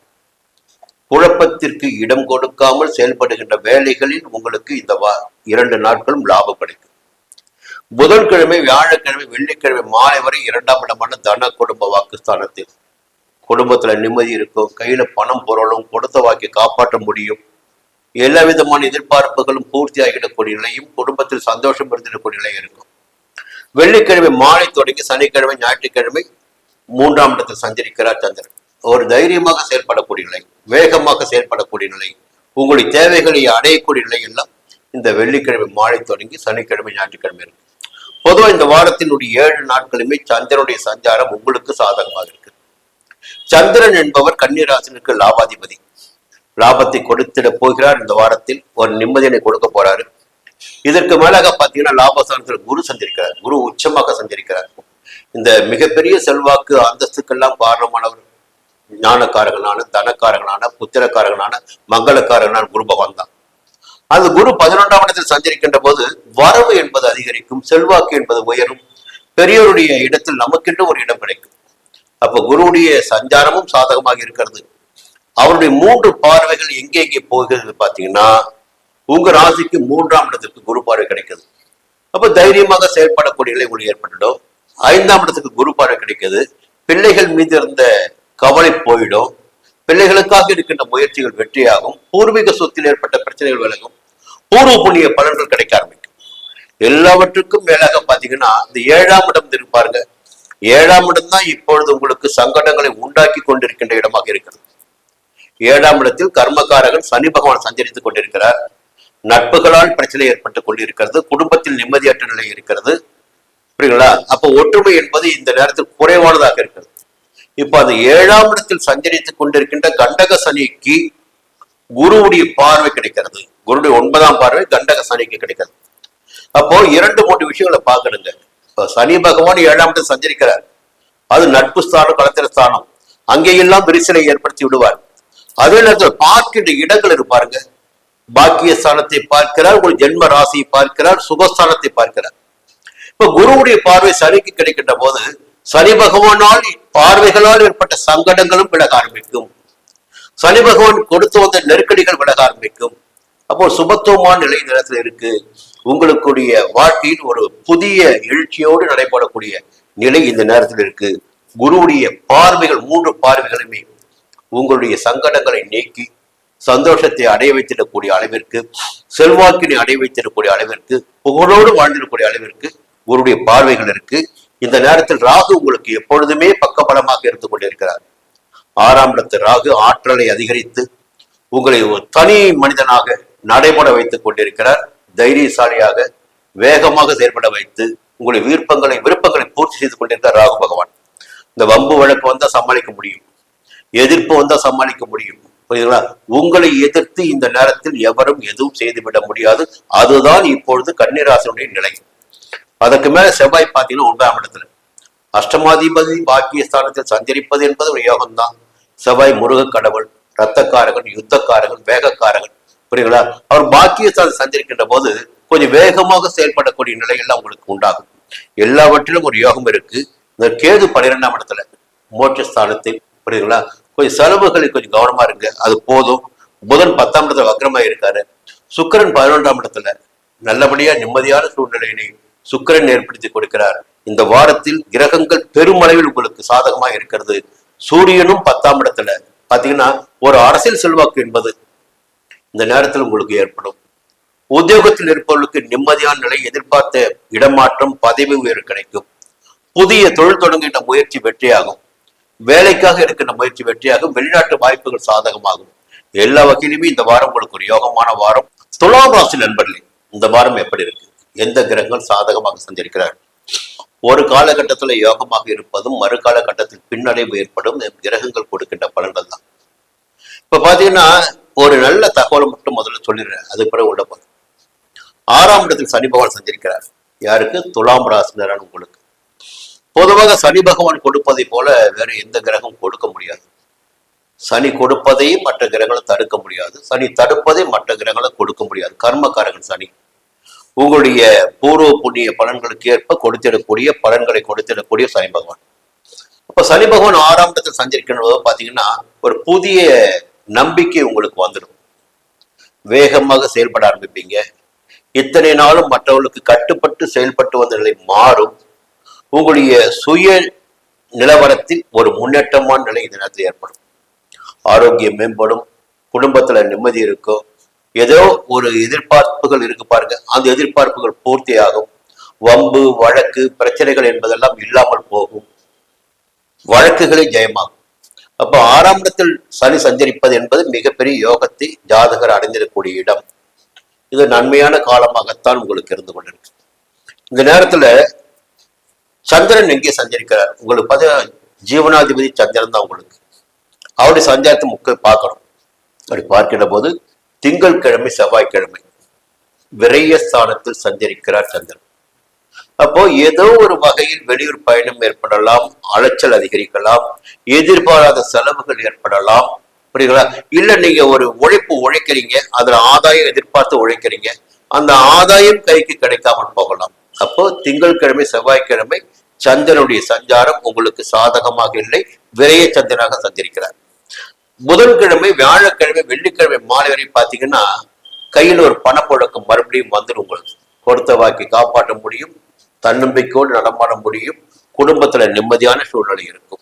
குழப்பத்திற்கு இடம் கொடுக்காமல் செயல்படுகின்ற வேலைகளில் உங்களுக்கு இந்த 2 நாட்களும் லாபம் கிடைக்கும். புதன்கிழமை வியாழக்கிழமை வெள்ளிக்கிழமை மாலை வரை 2ஆம் இடமான தன குடும்ப வாக்குஸ்தானத்தில் குடும்பத்துல நிம்மதி இருக்கும், கையில பணம் பொருளும் கொடுத்த வாக்கி காப்பாற்ற முடியும், எல்லா விதமான எதிர்பார்ப்புகளும் பூர்த்தி ஆகிடக்கூடிய நிலையும் குடும்பத்தில் சந்தோஷம் இருந்திடக்கூடிய நிலை இருக்கும். வெள்ளிக்கிழமை மாலை தொடங்கி சனிக்கிழமை ஞாயிற்றுக்கிழமை 3ஆம் இடத்தில் சஞ்சரிக்கிறார் சந்திரன். ஒரு தைரியமாக செயல்படக்கூடிய நிலை, வேகமாக செயல்படக்கூடிய நிலை, உங்களுடைய தேவைகளை அடையக்கூடிய நிலை எல்லாம் இந்த வெள்ளிக்கிழமை மாலை தொடங்கி சனிக்கிழமை ஞாயிற்றுக்கிழமை இருக்கு. பொதுவாக இந்த வாரத்தினுடைய 7 நாட்களுமே சந்திரனுடைய சஞ்சாரம் உங்களுக்கு சாதகமாக இருக்கு. சந்திரன் என்பவர் கன்னிராசினுக்கு லாபாதிபதி. லாபத்தை கொடுத்திட போகிறார். இந்த வாரத்தில் ஒரு நிம்மதியை கொடுக்க போறாரு. இதற்கு மேலாக பாத்தீங்கன்னா லாபஸ்தானத்தில் குரு சஞ்சரிக்கிறார். குரு உச்சமாக சஞ்சரிக்கிறார். இந்த மிகப்பெரிய செல்வாக்கு அந்தஸ்துக்கெல்லாம் காரணமானவர் ஞானக்காரகனான, தனக்காரகனான, புத்திரக்காரகனான, மங்களக்காரகனான குரு பகவான் தான். அந்த குரு 11ஆம் இடத்தில் சஞ்சரிக்கின்ற போது வரவு என்பது அதிகரிக்கும், செல்வாக்கு என்பது உயரும், பெரியோருடைய இடத்தில் நமக்கென்று ஒரு இடம் கிடைக்கும். அப்ப குருவுடைய சஞ்சாரமும் சாதகமாக இருக்கிறது. அவருடைய 3 பார்வைகள் எங்கே போகிறது பாத்தீங்கன்னா, உங்க ராசிக்கு 3ஆம் இடத்திற்கு குரு பார்வை கிடைக்குது. அப்ப தைரியமாக செயல்படக்கூடிய நிலை உங்களுக்கு ஏற்பட்டுடும். 5ஆம் இடத்துக்கு குரு பார்வை கிடைக்குது. பிள்ளைகள் மீது இருந்த கவலை போயிடும். பிள்ளைகளுக்காக இருக்கின்ற முயற்சிகள் வெற்றியாகும். பூர்வீக சொத்தில் ஏற்பட்ட பிரச்சனைகள் விலகும். பூர்வ புண்ணிய பலன்கள் கிடைக்க ஆரம்பிக்கும். எல்லாவற்றுக்கும் மேலாக பாத்தீங்கன்னா இந்த 7ஆம் இடம் இருப்பாருங்க. 7ஆம் இடம் தான் இப்பொழுது உங்களுக்கு சங்கடங்களை உண்டாக்கி கொண்டிருக்கின்ற இடமாக இருக்கிறது. 7ஆம் இடத்தில் கர்மகாரகன் சனி பகவான் சஞ்சரித்துக் கொண்டிருக்கிறார். நட்புகளால் பிரச்சனை ஏற்பட்டுக் கொண்டிருக்கிறது. குடும்பத்தில் நிம்மதியற்ற நிலை இருக்கிறது. புரியுங்களா? அப்ப ஒற்றுமை என்பது இந்த நேரத்தில் குறைவானதாக இருக்கிறது. இப்ப அந்த 7ஆம் இடத்தில் சஞ்சரித்துக் கொண்டிருக்கின்ற கண்டக சனிக்கு குருவுடைய பார்வை கிடைக்கிறது. குருடைய 9ஆம் பார்வை கண்டக சனிக்கு கிடைக்கிறது. அப்போ 2-3 விஷயங்களை பார்க்கணுங்க. இப்ப சனி பகவான் 7ஆம் இடத்தில் சஞ்சரிக்கிறார். அது நட்பு ஸ்தானம், களத்திர ஸ்தானம். அங்கேயெல்லாம் விரிசலை ஏற்படுத்தி விடுவார். அதே நேரத்தில் பார்க்கின்ற இடங்கள் இருப்பாருங்க. பாக்கிய ஸ்தானத்தை பார்க்கிறார், ஒரு ஜென்ம ராசியை பார்க்கிறார், சுகஸ்தானத்தை பார்க்கிறார். இப்ப குருவுடைய பார்வை சனிக்கு கிடைக்கின்ற போது சனி பகவானால் பார்வைகளால் ஏற்பட்ட சங்கடங்களும் விலக ஆரம்பிக்கும். சனி பகவான் கொடுத்து வந்த நெருக்கடிகள் விலக ஆரம்பிக்கும். அப்போ சுபத்துவமான நிலை நேரத்தில் இருக்கு. உங்களுடைய வாழ்க்கையில் ஒரு புதிய எழுச்சியோடு நடைபெறக்கூடிய நிலை இந்த நேரத்தில் இருக்கு. குருவுடைய பார்வைகள் 3 பார்வைகளுமே உங்களுடைய சங்கடங்களை நீக்கி சந்தோஷத்தை அடைய வைத்திடக்கூடிய அளவிற்கு, செல்வாக்கினை அடைய வைத்திடக்கூடிய அளவிற்கு, புகழோடு வாழ்ந்திடக்கூடிய அளவிற்கு குருடைய பார்வைகள் இருக்கு. இந்த நேரத்தில் ராகு உங்களுக்கு எப்பொழுதுமே பக்கபலமாக இருந்து கொண்டிருக்கிறார். 6ஆம் இடத்து ராகு ஆற்றலை அதிகரித்து உங்களை ஒரு தனி மனிதனாக நடைபெற வைத்துக் கொண்டிருக்கிறார். தைரியசாலியாக வேகமாக செயல்பட வைத்து உங்களுடைய விருப்பங்களை பூர்த்தி செய்து கொண்டிருக்கிறார் ராகு பகவான். இந்த வம்பு வழக்கு வந்தா சமாளிக்க முடியும், எதிர்ப்பு வந்தா சமாளிக்க முடியும். புரியுதுங்களா? உங்களை எதிர்த்து இந்த நேரத்தில் எவரும் எதுவும் செய்துவிட முடியாது. அதுதான் இப்பொழுது கன்னிராசினுடைய நிலை. அதற்கு மேல செவ்வாய் பார்த்தீங்கன்னா 9ஆம் இடத்துல அஷ்டமாதிபதி பாக்கிய ஸ்தானத்தில் சஞ்சரிப்பது என்பது ஒரு யோகம் தான். செவ்வாய் முருக கடவுள், ரத்தக்காரகன், யுத்தக்காரகன், வேகக்காரகன். புரியுங்களா? அவர் பாக்கிய ஸ்தானத்தில் சஞ்சரிக்கின்ற போது கொஞ்சம் வேகமாக செயல்படக்கூடிய நிலையெல்லாம் உங்களுக்கு உண்டாகும். எல்லாவற்றிலும் ஒரு யோகம் இருக்கு. இந்த கேது 12ஆம் இடத்துல மோட்சஸ்தானத்தில், புரியுதுங்களா, கொஞ்சம் செலவுகளை கொஞ்சம் கவனமா இருங்க, அது போதும். புதன் 10ஆம் இடத்துல வக்ரமா இருக்காரு. சுக்கிரன் 11ஆம் இடத்துல நல்லபடியா நிம்மதியான சூழ்நிலையினை சுக்கிரன் ஏற்படுத்தி கொடுக்கிறார். இந்த வாரத்தில் கிரகங்கள் பெருமளவில் உங்களுக்கு சாதகமா இருக்கிறது. சூரியனும் 10ஆம் இடத்துல பாத்தீங்கன்னா ஒரு அரசியல் செல்வாக்கு என்பது இந்த நேரத்தில் உங்களுக்கு ஏற்படும். உத்தியோகத்தில் இருப்பவர்களுக்கு நிம்மதியான நிலை, எதிர்பார்த்த இடமாற்றம், பதவி உயர்வு கிடைக்கும். புதிய தொழில் தொடங்குகின்ற முயற்சி வெற்றியாகும். வேலைக்காக இருக்கின்ற முயற்சி வெற்றியாகும். வெளிநாட்டு வாய்ப்புகள் சாதகமாகும். எல்லா வகையிலுமே இந்த வாரம் உங்களுக்கு ஒரு யோகமான வாரம். துலாம் ராசி நண்பர்களே, இந்த வாரம் எப்படி இருக்கு? எந்த கிரகங்கள் சாதகமாக சஞ்சரிக்கிறார்? ஒரு காலகட்டத்தில் யோகமாக இருப்பதும் மறு காலகட்டத்தில் பின்னடைவு ஏற்படும் கிரகங்கள் கொடுக்கின்ற பலன்கள் தான். இப்ப பாத்தீங்கன்னா ஒரு நல்ல தகவலை மட்டும் முதல்ல சொல்லிடுறேன், அது பிறகு உள்ள போதும். 6ஆம் இடத்தில் சனி பகவான் சஞ்சரிக்கிறார். யாருக்கு? துலாம் ராசினரான உங்களுக்கு. பொதுவாக சனி பகவான் கொடுப்பதை போல வேற எந்த கிரகம் கொடுக்க முடியாது. சனி கொடுப்பதையும் மற்ற கிரகங்களை தடுக்க முடியாது. சனி தடுப்பதை மற்ற கிரகங்களை கொடுக்க முடியாது. கர்மக்காரகன் சனி. உங்களுடைய பூர்வ புண்ணிய பலன்களுக்கு ஏற்ப கொடுத்திடக்கூடிய பலன்களை கொடுத்திடக்கூடிய சனி பகவான். அப்ப சனி பகவான் 6ஆம் இடத்தில் சஞ்சரிக்கணும் பாத்தீங்கன்னா ஒரு புதிய நம்பிக்கை உங்களுக்கு வந்துடும். வேகமாக செயல்பட ஆரம்பிப்பீங்க. இத்தனை நாளும் மற்றவர்களுக்கு கட்டுப்பட்டு செயல்பட்டு வந்த நிலை மாறும். உங்களுடைய சுய நிலவரத்தில் ஒரு முன்னேற்றமான நிலை இந்த நேரத்தில் ஏற்படும். ஆரோக்கியம் மேம்படும், குடும்பத்துல நிம்மதி இருக்கும். ஏதோ ஒரு எதிர்பார்ப்புகள் இருக்கு பாருங்க, அந்த எதிர்பார்ப்புகள் பூர்த்தியாகும். வம்பு வழக்கு பிரச்சனைகள் என்பதெல்லாம் இல்லாமல் போகும். வழக்குகளே ஜெயமாகும். அப்போ 6ஆம் இடத்தில் சனி சஞ்சரிப்பது என்பது மிகப்பெரிய யோகத்தை ஜாதகர் அடைந்திருக்கக்கூடிய இடம். இது நன்மையான காலமாகத்தான் உங்களுக்கு இருந்து கொண்டிருக்கு. இந்த நேரத்துல சந்திரன் எங்கே சஞ்சரிக்கிறார்? உங்களுக்கு பார்த்தா ஜீவனாதிபதி சந்திரன் தான் உங்களுக்கு. அவருடைய சஞ்சாரத்தை முக்கிய பார்க்கணும். அப்படி பார்க்கின்ற போது திங்கட்கிழமை செவ்வாய்க்கிழமை விரய ஸ்தானத்தில் சஞ்சரிக்கிறார் சந்திரன். அப்போ ஏதோ ஒரு வகையில் வெளியூர் பயணம் ஏற்படலாம், அலைச்சல் அதிகரிக்கலாம், எதிர்பாராத செலவுகள் ஏற்படலாம். புரியுங்களா? இல்ல நீங்க ஒரு உழைப்பு உழைக்கிறீங்க, அதுல ஆதாயம் எதிர்பார்த்து உழைக்கிறீங்க, அந்த ஆதாயம் கைக்கு கிடைக்காமல் போகலாம். அப்போ திங்கட்கிழமை செவ்வாய்க்கிழமை சந்திரனுடைய சஞ்சாரம் உங்களுக்கு சாதகமாக இல்லை, விரைய சந்திரனாக சஞ்சரிக்கிறார். புதன்கிழமை வியாழக்கிழமை வெள்ளிக்கிழமை மாலை வரை பாத்தீங்கன்னா கையில் ஒரு பணப்புழக்கம் மறுபடியும் வந்துடும். உங்களுக்கு கொடுத்த வாக்கி காப்பாற்ற முடியும், தன்னம்பிக்கையோடு நடமாட முடியும், குடும்பத்துல நிம்மதியான சூழ்நிலை இருக்கும்.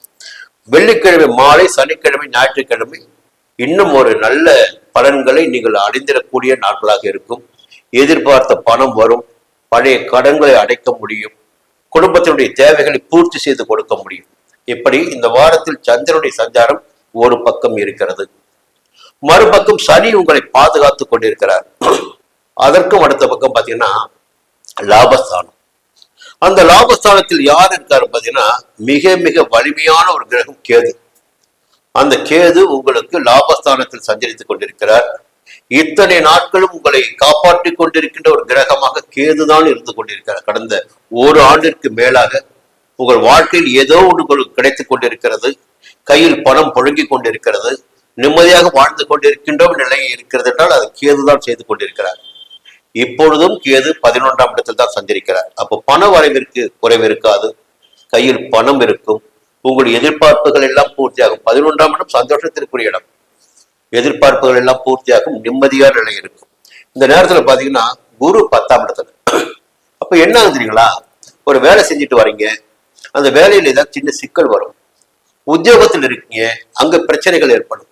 வெள்ளிக்கிழமை மாலை, சனிக்கிழமை, ஞாயிற்றுக்கிழமை இன்னும் ஒரு நல்ல பலன்களை நீங்கள் அடைந்திடக்கூடிய நாட்களாக இருக்கும். எதிர்பார்த்த பணம் வரும், பழைய கடன்களை அடைக்க முடியும், குடும்பத்தினுடைய தேவைகளை பூர்த்தி செய்து கொடுக்க முடியும். இப்படி இந்த வாரத்தில் சந்திரனுடைய சஞ்சாரம் ஒரு பக்கம் இருக்கிறது. மறுபக்கம் சனி உங்களை பாதுகாத்து கொண்டிருக்கிறார். அதற்கும் அடுத்த பக்கம் பாத்தீங்கன்னா லாபஸ்தானம். அந்த லாபஸ்தானத்தில் யார் இருக்காரு பாத்தீங்கன்னா மிக மிக வலிமையான ஒரு கிரகம் கேது. அந்த கேது உங்களுக்கு லாபஸ்தானத்தில் சஞ்சரித்துக் கொண்டிருக்கிறார். இத்தனை நாட்களும் உங்களை காப்பாற்றிக் கொண்டிருக்கின்ற ஒரு கிரகமாக கேதுதான் இருந்து கொண்டிருக்கிறார். கடந்த ஒரு ஆண்டிற்கு மேலாக உங்கள் வாழ்க்கையில் ஏதோ ஒன்று உங்களுக்கு கிடைத்துக் கொண்டிருக்கிறது, கையில் பணம் புழங்கிக் கொண்டிருக்கிறது, நிம்மதியாக வாழ்ந்து கொண்டிருக்கின்ற நிலை இருக்கிறது என்றால் அது கேதுதான் செய்து கொண்டிருக்கிறார். இப்பொழுதும் கேது 11ஆம் இடத்தில் தான் சஞ்சரிக்கிறார். அப்போ பண வரவிற்கு குறைவு இருக்காது, கையில் பணம் இருக்கும், உங்களுடைய எதிர்பார்ப்புகள் எல்லாம் பூர்த்தியாகும். 11ஆம் இடம் சந்தோஷத்திற்குரிய இடம். எதிர்பார்ப்புகள் எல்லாம் பூர்த்தியாகும், நிம்மதியான நிலை இருக்கும். இந்த நேரத்துல பாத்தீங்கன்னா குரு 10ஆம் இடத்துல. அப்ப என்ன ஆகுதுங்களா, ஒரு வேலை செஞ்சுட்டு வரீங்க, அந்த வேலையில ஏதாவது சின்ன சிக்கல் வரும். உத்தியோகத்தில் இருக்கீங்க, அங்க பிரச்சனைகள் ஏற்படும்.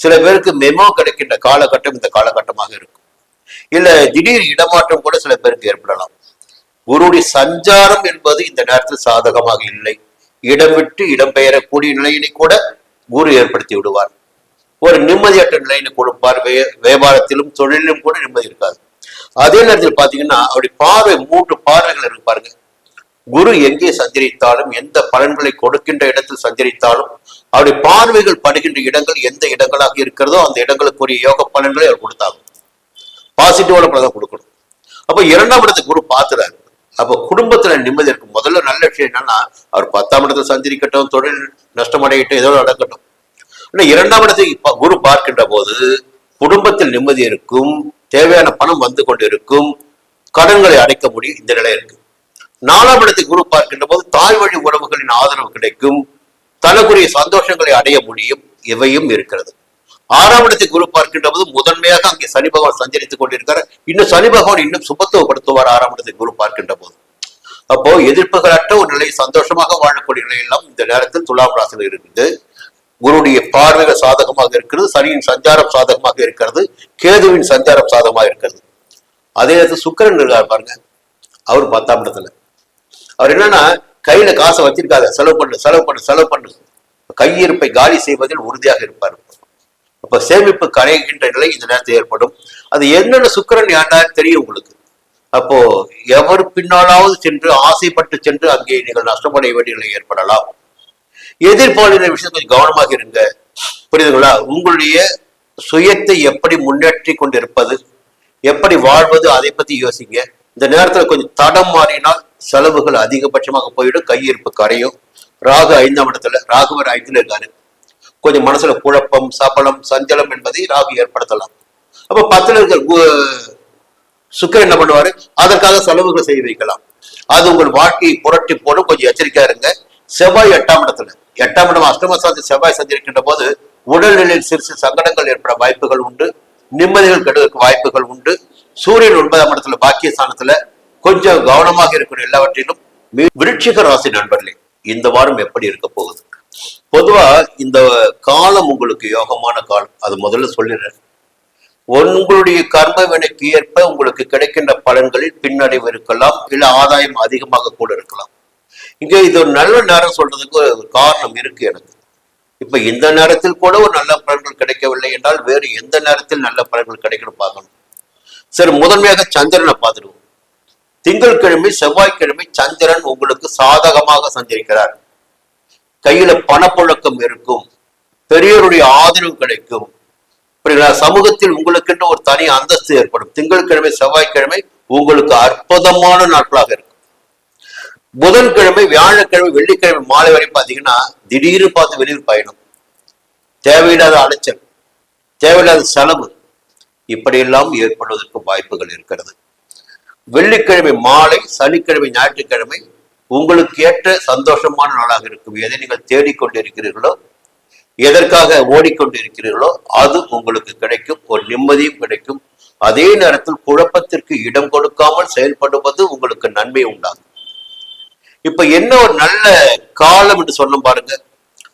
சில பேருக்கு மெமோ கிடைக்கின்ற காலகட்டம் இந்த காலகட்டமாக இருக்கும். இல்ல திடீர் இடமாற்றம் கூட சில பேருக்கு ஏற்படலாம். குருடைய சஞ்சாரம் என்பது இந்த நேரத்தில் சாதகமாக இல்லை. இடம் விட்டு இடம்பெயரக்கூடிய நிலையினை கூட குரு ஏற்படுத்தி விடுவார். ஒரு நிம்மதியற்ற நிலையினை கொடுப்பார். வியாபாரத்திலும் தொழிலும் கூட நிம்மதி இருக்காது. அதே நேரத்தில் பாத்தீங்கன்னா அவருடைய பார்வை 3 பார்வைகள் இருக்கு பாருங்க. குரு எங்கே சஞ்சரித்தாலும், எந்த பலன்களை கொடுக்கின்ற இடத்தில் சஞ்சரித்தாலும், அவருடைய பார்வைகள் படுகின்ற இடங்கள் எந்த இடங்களாக இருக்கிறதோ அந்த இடங்களுக்குரிய யோக பலன்களை அவர் கொடுத்தாங்க. பாசிட்டிவான பலன் கொடுக்கணும். அப்ப 2ஆம் இடத்தை குரு பார்த்துறாரு. அப்ப குடும்பத்துல நிம்மதி இருக்கும். முதல்ல நல்ல விஷயம் என்னன்னா அவர் 10ஆம் இடத்துல சஞ்சரிக்கட்டும், தொழில் நஷ்டமடையிட்டும், ஏதோ நடக்கட்டும். 2ஆம் இடத்தை குரு பார்க்கின்ற போது குடும்பத்தில் நிம்மதி இருக்கும், தேவையான பணம் வந்து கொண்டு இருக்கும், கடன்களை அடைக்க முடியும், இந்த நிலை இருக்கு. 4ஆம் இடத்தை குரு பார்க்கின்ற போது தாய் வழி உறவுகளின் ஆதரவு கிடைக்கும், தனக்குரிய சந்தோஷங்களை அடைய முடியும், இவையும் இருக்கிறது. 6ஆம் இடத்தை குரு பார்க்கின்ற போது முதன்மையாக அங்கே சனி பகவான் சஞ்சரித்துக் கொண்டிருக்கிறார். இன்னும் சனி பகவான் இன்னும் சுபத்துவப்படுத்துவார் 6ஆம் இடத்தை குரு பார்க்கின்ற போது. அப்போ எதிர்ப்புகளற்ற ஒரு நிலை, சந்தோஷமாக வாழக்கூடிய நிலை எல்லாம் இந்த நேரத்தில் துலாம் ராசியில் இருக்குது. குருடைய பார்வைகள் சாதகமாக இருக்கிறது, சனியின் சஞ்சாரம் சாதகமாக இருக்கிறது, கேதுவின் சஞ்சாரம் சாதகமாக இருக்கிறது. அதே நேரத்தில் சுக்கிரன் இருக்கார் பாருங்க, அவர் 10ஆம் இடத்துல. அவர் என்னன்னா கையில காசை வச்சிருக்காங்க, செலவு பண்ணு செலவு பண்ணு செலவு பண்ணு, கையிருப்பை காலி செய்வதில் உறுதியாக இருப்பார். அப்ப சேமிப்பு கரைகின்ற நிலை இந்த நேரத்தில் ஏற்படும். அது என்னென்ன சுக்கிரன் யாருனாலும் தெரியும் உங்களுக்கு. அப்போ எவர் பின்னாலாவது சென்று ஆசைப்பட்டு சென்று அங்கே நீங்கள் நஷ்டமடைய வேண்டிய நிலை ஏற்படலாம். எதிர்பாலின விஷயம் கொஞ்சம் கவனமாக இருங்க. புரியுதுங்களா? உங்களுடைய சுயத்தை எப்படி முன்னேற்றி கொண்டிருப்பது, எப்படி வாழ்வது, அதை பத்தி யோசிங்க. இந்த நேரத்துல கொஞ்சம் தடம் மாறினால் செலவுகள் அதிகபட்சமாக போயிடும், கையிருப்பு கரையும். ராகு 5ஆம் இடத்துல, ராகுவர் 5ல இருக்காரு. கொஞ்சம் மனசுல குழப்பம், சபலம், சஞ்சலம் என்பதை ராகு ஏற்படுத்தலாம். அப்ப 10ல இருக்கிற சுக்கிரன் என்ன பண்ணுவாரு, அதற்காக செலவுகள் செய்ய வைக்கலாம். அது உங்கள் வாழ்க்கையை புரட்டி போடும். கொஞ்சம் எச்சரிக்கையா இருங்க. செவ்வாய் 8ஆம் இடத்துல, 8ஆம் இடம் அஷ்டமஸ்தானத்தில் செவ்வாய் சஞ்சரிக்கின்ற போது உடல்நிலையில் சிறு சிறு சங்கடங்கள் ஏற்பட வாய்ப்புகள் உண்டு, நிம்மதிகள் கெடுவதற்கு வாய்ப்புகள் உண்டு. சூரியன் 9ஆம் இடத்துல பாக்கியஸ்தானத்துல கொஞ்சம் கவனமாக இருக்கணும் எல்லாவற்றிலும். விருச்சிக ராசி நண்பர்களே, இந்த வாரம் எப்படி இருக்க போகுது? பொதுவா இந்த காலம் உங்களுக்கு யோகமான காலம், அது முதல்ல சொல்லிடுறேன். உங்களுடைய கர்ம வினைக்கு ஏற்ப உங்களுக்கு கிடைக்கின்ற பலன்களில் பின்னடைவு இருக்கலாம், இல்ல ஆதாயம் அதிகமாக கூட இருக்கலாம். இங்க இது ஒரு நல்ல நேரம் சொல்றதுக்கு ஒரு காரணம் இருக்கு எனக்கு. இப்ப இந்த நேரத்தில் கூட ஒரு நல்ல பலன்கள் கிடைக்கவில்லை என்றால் வேறு எந்த நேரத்தில் நல்ல பலன்கள் கிடைக்கணும் பார்க்கணும். சரி, முதன்மையாக சந்திரனை பார்த்துடுவோம். திங்கட்கிழமை செவ்வாய்க்கிழமை சந்திரன் உங்களுக்கு சாதகமாக சஞ்சரிக்கிறார். கையில பணப்புழக்கம் இருக்கும், பெரியோருடைய ஆதரவு கிடைக்கும், சமூகத்தில் உங்களுக்கு ஒரு தனி அந்தஸ்து ஏற்படும். திங்கட்கிழமை செவ்வாய்க்கிழமை உங்களுக்கு அற்புதமான நாட்களாக இருக்கும். புதன்கிழமை வியாழக்கிழமை வெள்ளிக்கிழமை மாலை வரை பார்த்தீங்கன்னா திடீர்னு பார்த்து வெளியூர் பயணம், தேவையில்லாத அலைச்சல், தேவையில்லாத செலவு, இப்படியெல்லாம் ஏற்படுவதற்கு வாய்ப்புகள் இருக்கிறது. வெள்ளிக்கிழமை மாலை, சனிக்கிழமை, ஞாயிற்றுக்கிழமை உங்களுக்கு ஏற்ற சந்தோஷமான நாளாக இருக்கும். எதை நீங்கள் தேடிக்கொண்டிருக்கிறீர்களோ, எதற்காக ஓடிக்கொண்டிருக்கிறீர்களோ அது உங்களுக்கு கிடைக்கும், ஒரு நிம்மதியும் கிடைக்கும். அதே நேரத்தில் குழப்பத்திற்கு இடம் கொடுக்காமல் செயல்படுவது உங்களுக்கு நன்மை உண்டாகும். இப்ப என்ன ஒரு நல்ல காலம் என்று சொன்ன பாருங்க,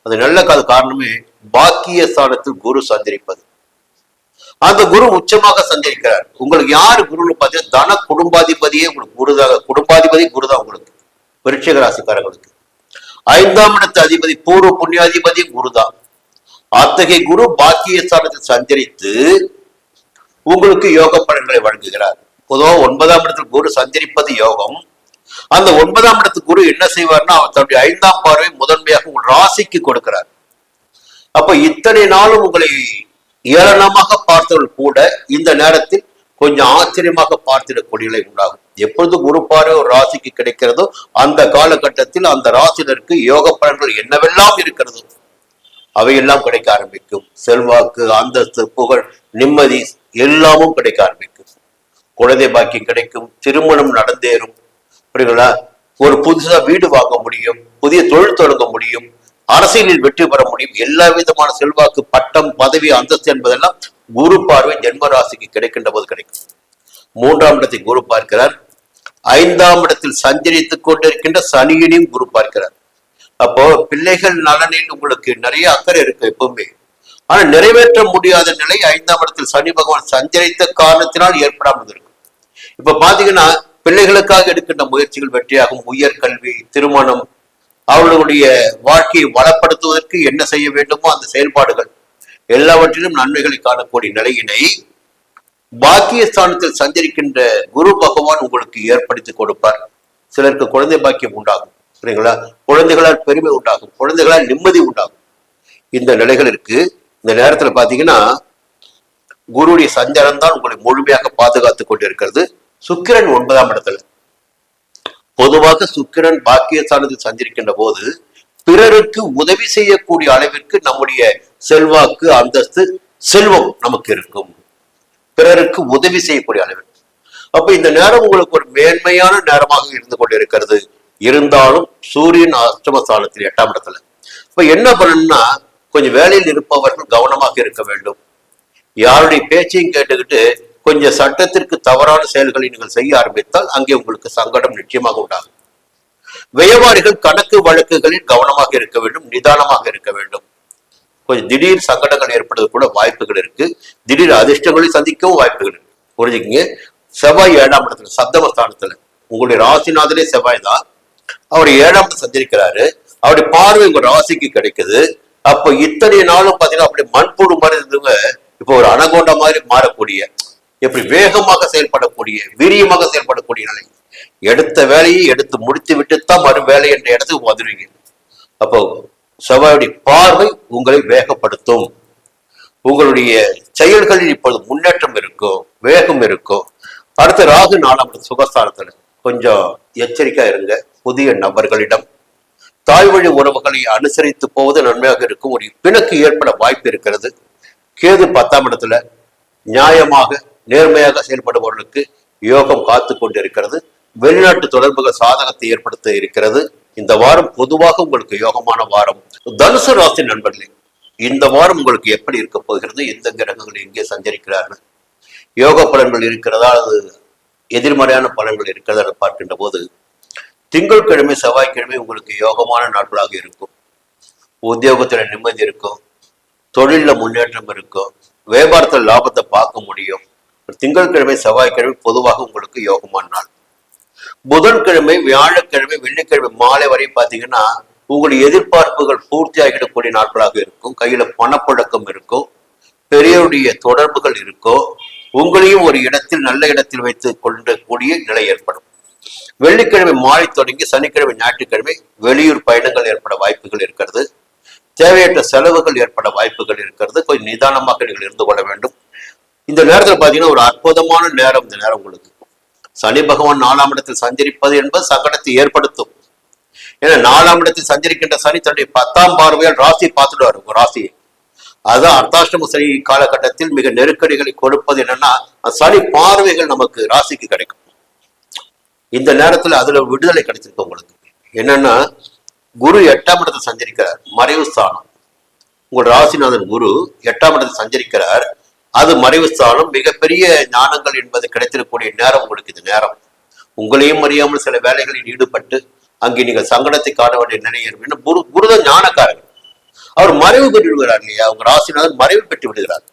அது நல்ல காரணமே பாக்கிய ஸ்தானத்தில் குரு சஞ்சரிப்பது. அந்த குரு உச்சமாக சஞ்சரிக்கிறார். உங்களுக்கு யாரு குருன்னு பார்த்தீங்கன்னா தன குடும்பாதிபதியே உங்களுக்கு குருதாக, குடும்பாதிபதி குருதான் உங்களுக்கு. விருச்சிக ராசிக்காரர்களுக்கு 5ஆம் இடத்து அதிபதி பூர்வ புண்ணியாதிபதி குருதான். அத்தகைய குரு பாக்கிய ஸ்தானத்தில் சஞ்சரித்து உங்களுக்கு யோக பலன்களை வழங்குகிறார். பொதுவாக 9ஆம் இடத்தில் குரு சஞ்சரிப்பது யோகம். அந்த 9ஆம் இடத்து குரு என்ன செய்வார்னா அவர் தன்னுடைய 5ஆம் பார்வை முதன்மையாக உங்கள் ராசிக்கு கொடுக்கிறார். அப்ப இத்தனை நாளும் உங்களை ஏளனமாக பார்த்தவர்கள் கூட இந்த நேரத்தில் கொஞ்சம் ஆச்சரியமாக பார்த்திடக்கூடிய நிலை உண்டாகும். எப்பொழுது குரு பார்வை ஒரு ராசிக்கு கிடைக்கிறதோ அந்த காலகட்டத்தில் அந்த ராசினருக்கு யோக பலன்கள் என்னவெல்லாம் இருக்கிறதோ அவையெல்லாம் கிடைக்க ஆரம்பிக்கும். செல்வாக்கு, அந்தஸ்து, புகழ், நிம்மதி எல்லாமும் கிடைக்க ஆரம்பிக்கும். குழந்தை பாக்கியம் கிடைக்கும், திருமணம் நடந்தேறும், புரியுங்களா? ஒரு புதுசா வீடு வாங்க முடியும், புதிய தொழில் தொடங்க முடியும், அரசியலில் வெற்றி பெற முடியும். எல்லா விதமான செல்வாக்கு, பட்டம், பதவி, அந்தஸ்து என்பதெல்லாம் குரு பார்வை ஜென்ம ராசிக்கு கிடைக்கின்ற போது கிடைக்கும். 3ஆம் இடத்தை குரு பார்க்கிறார். 5ஆம் இடத்தில் சஞ்சரித்துக் கொண்டிருக்கின்ற சனியினையும் குரு பார்க்கிறார். அப்போ பிள்ளைகள் நலனில் உங்களுக்கு நிறைய அக்கறை இருக்கு எப்பவுமே. ஆனா நிறைவேற்ற முடியாத நிலை 5ஆம் இடத்தில் சனி பகவான் சஞ்சரித்த காரணத்தினால் ஏற்படாமல் இருக்கும். இப்ப பாத்தீங்கன்னா பிள்ளைகளுக்காக எடுக்கின்ற முயற்சிகள் வெற்றியாகும். உயர்கல்வி, திருமணம், அவர்களுடைய வாழ்க்கையை வளப்படுத்துவதற்கு என்ன செய்ய வேண்டுமோ அந்த செயல்பாடுகள் எல்லாவற்றிலும் நன்மைகளை காணக்கூடிய நிலையினை பாக்கியஸ்தானத்தில் சஞ்சரிக்கின்ற குரு பகவான் உங்களுக்கு ஏற்படுத்தி கொடுப்பார். சிலருக்கு குழந்தை பாக்கியம் உண்டாகும், சரிங்களா? குழந்தைகளால் பெருமை உண்டாகும், குழந்தைகளால் நிம்மதி உண்டாகும். இந்த நிலைகள் இருக்கு. இந்த நேரத்துல பாத்தீங்கன்னா குருடைய சஞ்சாரம் தான் உங்களை முழுமையாக பாதுகாத்துக் கொண்டிருக்கிறது. சுக்கிரன் 9ஆம் இடத்துல. பொதுவாக சுக்கிரன் பாக்கியஸ்தானத்தில் சஞ்சரிக்கின்ற போது பிறருக்கு உதவி செய்யக்கூடிய அளவிற்கு நம்முடைய செல்வாக்கு, அந்தஸ்து, செல்வம் நமக்கு இருக்கும். பிறருக்கு உதவி செய்யக்கூடிய அளவிற்கு. அப்ப இந்த நேரம் உங்களுக்கு ஒரு மேன்மையான நேரமாக இருந்து கொண்டிருக்கிறது. இருந்தாலும் சூரியன் அஷ்டமஸ்தானத்தில் 8ஆம் இடத்துல. இப்ப என்ன பண்ணணும்னா கொஞ்சம் வேலையில் இருப்பவர்கள் கவனமாக இருக்க வேண்டும். யாருடைய பேச்சையும் கேட்டுக்கிட்டு கொஞ்சம் சட்டத்திற்கு தவறான செயல்களை நீங்கள் செய்ய ஆரம்பித்தால் அங்கே உங்களுக்கு சங்கடம் நிச்சயமாக உண்டாகும். வியாபாரிகள் கணக்கு வழக்குகளில் கவனமாக இருக்க வேண்டும், நிதானமாக இருக்க வேண்டும். கொஞ்சம் திடீர் சங்கடங்கள் ஏற்படுவது கூட வாய்ப்புகள் இருக்கு. திடீர் அதிர்ஷ்டங்களை சந்திக்கவும் வாய்ப்புகள் இருக்கு. புரிஞ்சுக்கிங்க. செவ்வாய் 7ஆம் இடத்துல சப்தமஸ்தானத்துல, உங்களுடைய ராசிநாதனே செவ்வாய் தான். அவர் 7ஆம் இடத்துல சஞ்சரிக்கிறாரு. அவருடைய பார்வை உங்க ராசிக்கு கிடைக்குது. அப்போ இத்தனை நாளும் பாத்தீங்கன்னா அப்படி மண்புழு மாதிரி இருந்தவங்க இப்போ ஒரு அனகோண்டா மாதிரி மாறக்கூடிய, எப்படி வேகமாக செயல்படக்கூடிய, வீரியமாக செயல்படக்கூடிய நிலை. எடுத்த வேலையை எடுத்து முடித்து விட்டுத்தான் மறு வேலை என்ற இடத்துக்கு வந்துடுவீங்க. அப்போ செவ்வாயுடைய பார்வை உங்களை வேகப்படுத்தும். உங்களுடைய செயல்களில் இப்பொழுது முன்னேற்றம் இருக்கும், வேகம் இருக்கும். அடுத்த ராகு 4ஆம் சுகஸ்தானத்துல கொஞ்சம் எச்சரிக்கா இருங்க. புதிய நபர்களிடம் தாய் வழி உறவுகளை அனுசரித்து போவது நன்மையாக இருக்கும். ஒரு பிணக்கு ஏற்பட வாய்ப்பு இருக்கிறது. கேது 10ஆம் இடத்துல நியாயமாக நேர்மையாக செயல்படுபவர்களுக்கு யோகம் காத்து கொண்டிருக்கிறது. வெளிநாட்டு தொடர்புகள் சாதகத்தை ஏற்படுத்த இருக்கிறது. இந்த வாரம் பொதுவாக உங்களுக்கு யோகமான வாரம். தனுசு ராசி நண்பர்களே, இந்த வாரம் உங்களுக்கு எப்படி இருக்க போகிறது? எந்த கிரகங்கள் எங்கே சஞ்சரிக்கிறார்கள்? யோக பலன்கள் இருக்கிறதா, அது எதிர்மறையான பலன்கள் இருக்கிறதா பார்க்கின்ற போது, திங்கட்கிழமை செவ்வாய்க்கிழமை உங்களுக்கு யோகமான நாட்களாக இருக்கும். உத்தியோகத்துல நிம்மதி இருக்கும், தொழில முன்னேற்றம் இருக்கும், வியாபாரத்தில் லாபத்தை பார்க்க முடியும். திங்கட்கிழமை செவ்வாய்க்கிழமை பொதுவாக உங்களுக்கு யோகமான நாள். புதன்கிழமை வியாழக்கிழமை வெள்ளிக்கிழமை மாலை வரை பார்த்தீங்கன்னா உங்களுடைய எதிர்பார்ப்புகள் பூர்த்தி ஆகிடக்கூடிய நாட்களாக இருக்கும். கையில பணப்புழக்கம் இருக்கும், பெரியவருடைய தொடர்புகள் இருக்கும், உங்களையும் ஒரு இடத்தில் நல்ல இடத்தில் வைத்துக் கொள்ளக்கூடிய நிலை ஏற்படும். வெள்ளிக்கிழமை மாலை தொடங்கி சனிக்கிழமை ஞாயிற்றுக்கிழமை வெளியூர் பயணங்கள் ஏற்பட வாய்ப்புகள் இருக்கிறது. தேவையற்ற செலவுகள் ஏற்பட வாய்ப்புகள் இருக்கிறது. கொஞ்சம் நிதானமாக நீங்கள் இருந்து கொள்ள வேண்டும். இந்த நேரத்தில் பார்த்தீங்கன்னா ஒரு அற்புதமான நேரம். இந்த நேரம் உங்களுக்கு சனி பகவான் 4ஆம் இடத்தில் சஞ்சரிப்பது என்பது சங்கடத்தை ஏற்படுத்தும். ஏன்னா 4ஆம் இடத்தில் சஞ்சரிக்கின்ற சனி தன்னுடைய 10ஆம் பார்வையால் ராசியை பார்த்துடுவார். உங்க ராசியை, அதான் அர்த்தாஷ்டம சனி காலகட்டத்தில் மிக நெருக்கடிகளை கொடுப்பது என்னன்னா சனி பார்வைகள் நமக்கு ராசிக்கு கிடைக்கும். இந்த நேரத்துல அதுல விடுதலை கிடைச்சிருக்கு உங்களுக்கு. என்னன்னா குரு 8ஆம் இடத்தை சஞ்சரிக்கிறார், மறைவு ஸ்தானம். உங்கள் ராசிநாதன் குரு 8ஆம் இடத்தை சஞ்சரிக்கிறார், அது மறைவு ஸ்தானம். மிகப்பெரிய ஞானங்கள் என்பது கிடைத்திருக்கக்கூடிய நேரம் உங்களுக்கு. இது நேரம் உங்களையும் அறியாமல் சில வேலைகளில் ஈடுபட்டு அங்கே நீங்கள் சங்கடத்தை காண வேண்டிய நிலை ஏற்படும். குருதான் ஞானக்காரர்கள், அவர் மறைவு பெற்று விடுகிறார் இல்லையா? உங்க ராசிநாதன் மறைவு பெற்று விடுகிறார்.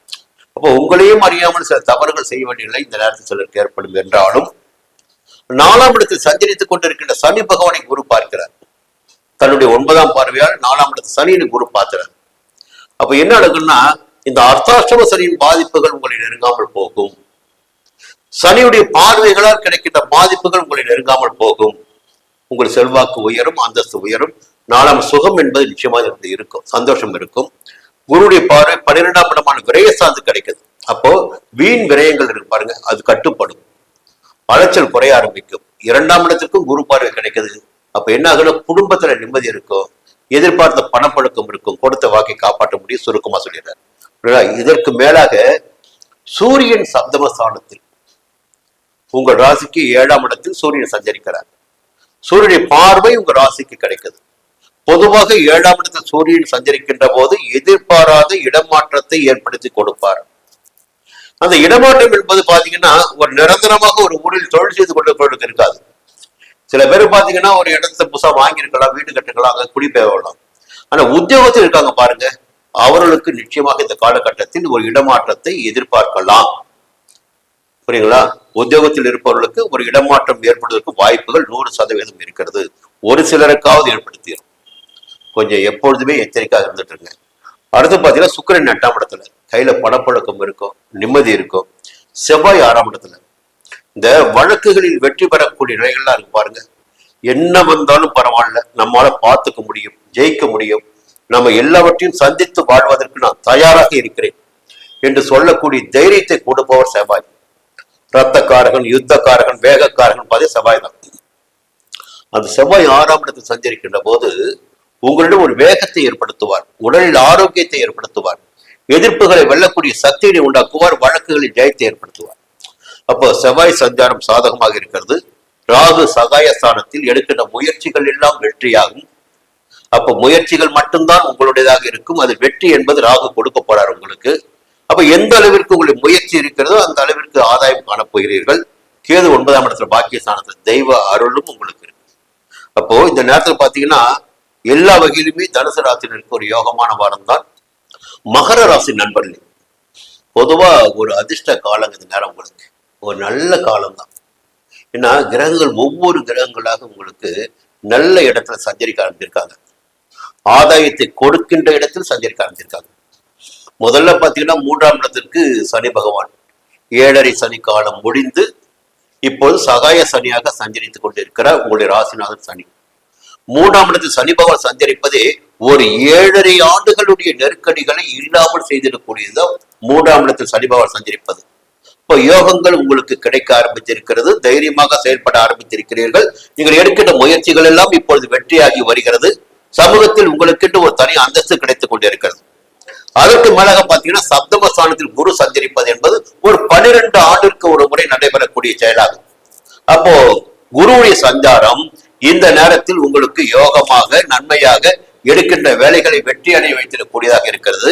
அப்போ உங்களையும் அறியாமல் சில தவறுகள் செய்ய வேண்டிய நிலை இந்த நேரத்தில் சிலருக்கு ஏற்படும். என்றாலும் 4ஆம் இடத்தில் சஞ்சரித்துக் கொண்டிருக்கின்ற சனி பகவானை குரு பார்க்கிறார். தன்னுடைய 9ஆம் பார்வையால் 4ஆம் இடத்தில் சனியை குரு பார்க்கிறார். அப்ப என்ன நடக்குன்னா இந்த அர்த்தாஷ்டம சனியின் பாதிப்புகள் உங்களை நெருங்காமல் போகும். சனியுடைய பார்வைகளால் கிடைக்கின்ற பாதிப்புகள் உங்களை நெருங்காமல் போகும். உங்கள் செல்வாக்கு உயரும், அந்தஸ்து உயரும். 4ஆம் சுகம் என்பது நிச்சயமாக இருக்கும், சந்தோஷம் இருக்கும். குருடைய பார்வை 12ஆம் இடமான விரய சார்ந்து கிடைக்குது. அப்போ வீண் விரயங்கள் இருக்கு பாருங்க, அது கட்டுப்படும், அலைச்சல் குறைய ஆரம்பிக்கும். 2ஆம் இடத்திற்கும் குரு பார்வை கிடைக்குது. அப்ப என்ன ஆகுனா குடும்பத்துல நிம்மதி இருக்கும், எதிர்பார்த்த பணப்பழக்கம் இருக்கும், கொடுத்த வாக்கை காப்பாற்ற முடியும். சுருக்கமா சொல்லிடுறாரு. இதற்கு மேலாக சூரியன் சப்தமஸ்தானத்தில் உங்கள் ராசிக்கு 7ஆம் இடத்தில் சூரியன் சஞ்சரிக்கிறார். சூரியனுடைய பார்வை உங்க ராசிக்கு கிடைக்குது. பொதுவாக 7ஆம் இடத்தில் சூரியன் சஞ்சரிக்கின்ற போது எதிர்பாராத இடமாற்றத்தை ஏற்படுத்தி கொடுப்பார். அந்த இடமாற்றம் என்பது பாத்தீங்கன்னா ஒரு நிரந்தரமாக ஒரு ஊரில் தொழில் செய்து கொண்டு இருக்காது. சில பேர் பாத்தீங்கன்னா ஒரு இடத்த புதுசா வாங்கியிருக்கலாம், வீடு கட்டுக்கலாம், அங்க குடிபெயரலாம். ஆனா உத்தியோகத்தில் இருக்காங்க பாருங்க, அவர்களுக்கு நிச்சயமாக இந்த காலகட்டத்தில் ஒரு இடமாற்றத்தை எதிர்பார்க்கலாம். புரியுங்களா? உத்தியோகத்தில் இருப்பவர்களுக்கு ஒரு இடமாற்றம் ஏற்படுவதற்கு வாய்ப்புகள் 100% இருக்கிறது. ஒரு சிலருக்காவது ஏற்படுத்திடும். கொஞ்சம் எப்பொழுதுமே எச்சரிக்கையாக இருந்துட்டு இருங்க. அடுத்து பாத்தீங்கன்னா சுக்கிரன் 8ஆம் இடத்துல, கையில பணப்பழக்கம் இருக்கும், நிம்மதி இருக்கும். செவ்வாய் 6ஆம் இடத்துல, இந்த வழக்குகளில் வெற்றி பெறக்கூடிய நிலைகள்லாம் இருக்கு பாருங்க. என்ன வந்தாலும் பரவாயில்ல, நம்மளால பார்த்துக்க முடியும், ஜெயிக்க முடியும், நம்ம எல்லாவற்றையும் சந்தித்து வாழ்வதற்கு நான் தயாராக இருக்கிறேன் என்று சொல்லக்கூடிய தைரியத்தை கொடுப்பவர் செவ்வாய். ரத்தக்காரகன், யுத்தக்காரகன், வேகக்காரகன் பாதி செவ்வாய் தான். அந்த செவ்வாய் 6ஆம் இடத்தில் சஞ்சரிக்கின்ற போது உங்களிடம் ஒரு வேகத்தை ஏற்படுத்துவார், உடலில் ஆரோக்கியத்தை ஏற்படுத்துவார், எதிர்ப்புகளை வெல்லக்கூடிய சக்தியை உண்டாக்குவார், வழக்குகளில் ஜெயத்தை ஏற்படுத்துவார். அப்போ செவ்வாய் சஞ்சாரம் சாதகமாக இருக்கிறது. ராகு சகாயஸ்தானத்தில் எடுக்கின்ற முயற்சிகள் எல்லாம் வெற்றியாகும். அப்ப முயற்சிகள் மட்டும்தான் உங்களுடையதாக இருக்கும். அது வெற்றி என்பது ராகு கொடுக்க போறார் உங்களுக்கு. அப்ப எந்த அளவிற்கு உங்களுக்கு முயற்சி இருக்கிறதோ அந்த அளவிற்கு ஆதாயம் காணப்போகிறீர்கள். கேது 9ஆம் இடத்துல பாக்கியஸ்தானத்துல தெய்வ அருளும் உங்களுக்கு இருக்கு. அப்போ இந்த நேரத்துல பாத்தீங்கன்னா எல்லா வகையிலுமே தனுசு ராசினருக்கு ஒரு யோகமான வாரம் தான். மகர ராசி நண்பர்களே, பொதுவா ஒரு அதிர்ஷ்ட காலம் இந்த நேரம் உங்களுக்கு ஒரு நல்ல காலம் தான். ஏன்னா கிரகங்கள் ஒவ்வொரு கிரகங்களாக உங்களுக்கு நல்ல இடத்துல சஞ்சரிக்க ஆரம்பிச்சிருக்காங்க. ஆதாயத்தை கொடுக்கின்ற இடத்தில் சஞ்சரிக்க ஆரம்பிச்சிருக்காங்க. முதல்ல பாத்தீங்கன்னா 3ஆம் இடத்திற்கு சனி பகவான் 7.5 சனி காலம் முடிந்து இப்போது சகாய சனியாக சஞ்சரித்துக் கொண்டிருக்கிறார் உங்களுடைய ராசிநாதன் சனி. 3ஆம் இடத்தில் சனி பகவான் சஞ்சரிப்பதே ஒரு 7.5 ஆண்டுகளுடைய நெருக்கடிகளை இல்லாமல் செய்திடக்கூடியதுதான் 3ஆம் இடத்தில் சனி பகவான் சஞ்சரிப்பது. இப்போ யோகங்கள் உங்களுக்கு கிடைக்க ஆரம்பித்திருக்கிறது, தைரியமாக செயல்பட ஆரம்பித்திருக்கிறீர்கள். நீங்கள் எடுக்கின்ற முயற்சிகள் எல்லாம் இப்பொழுது வெற்றியாகி வருகிறது. சமூகத்தில் உங்களுக்கு ஒரு தனி அந்தஸ்து கிடைத்துக் கொண்டிருக்கிறது. அதற்கு மேலாக பாத்தீங்கன்னா சப்தமஸ்தானத்தில் குரு சஞ்சரிப்பது என்பது ஒரு 12 ஆண்டிற்கு ஒரு முறை நடைபெறக்கூடிய செயலாகும். அப்போ குருவுடைய சஞ்சாரம் இந்த நேரத்தில் உங்களுக்கு யோகமாக நன்மையாக எடுக்கின்ற வேலைகளை வெற்றி அடைய வைத்திடக்கூடியதாக இருக்கிறது.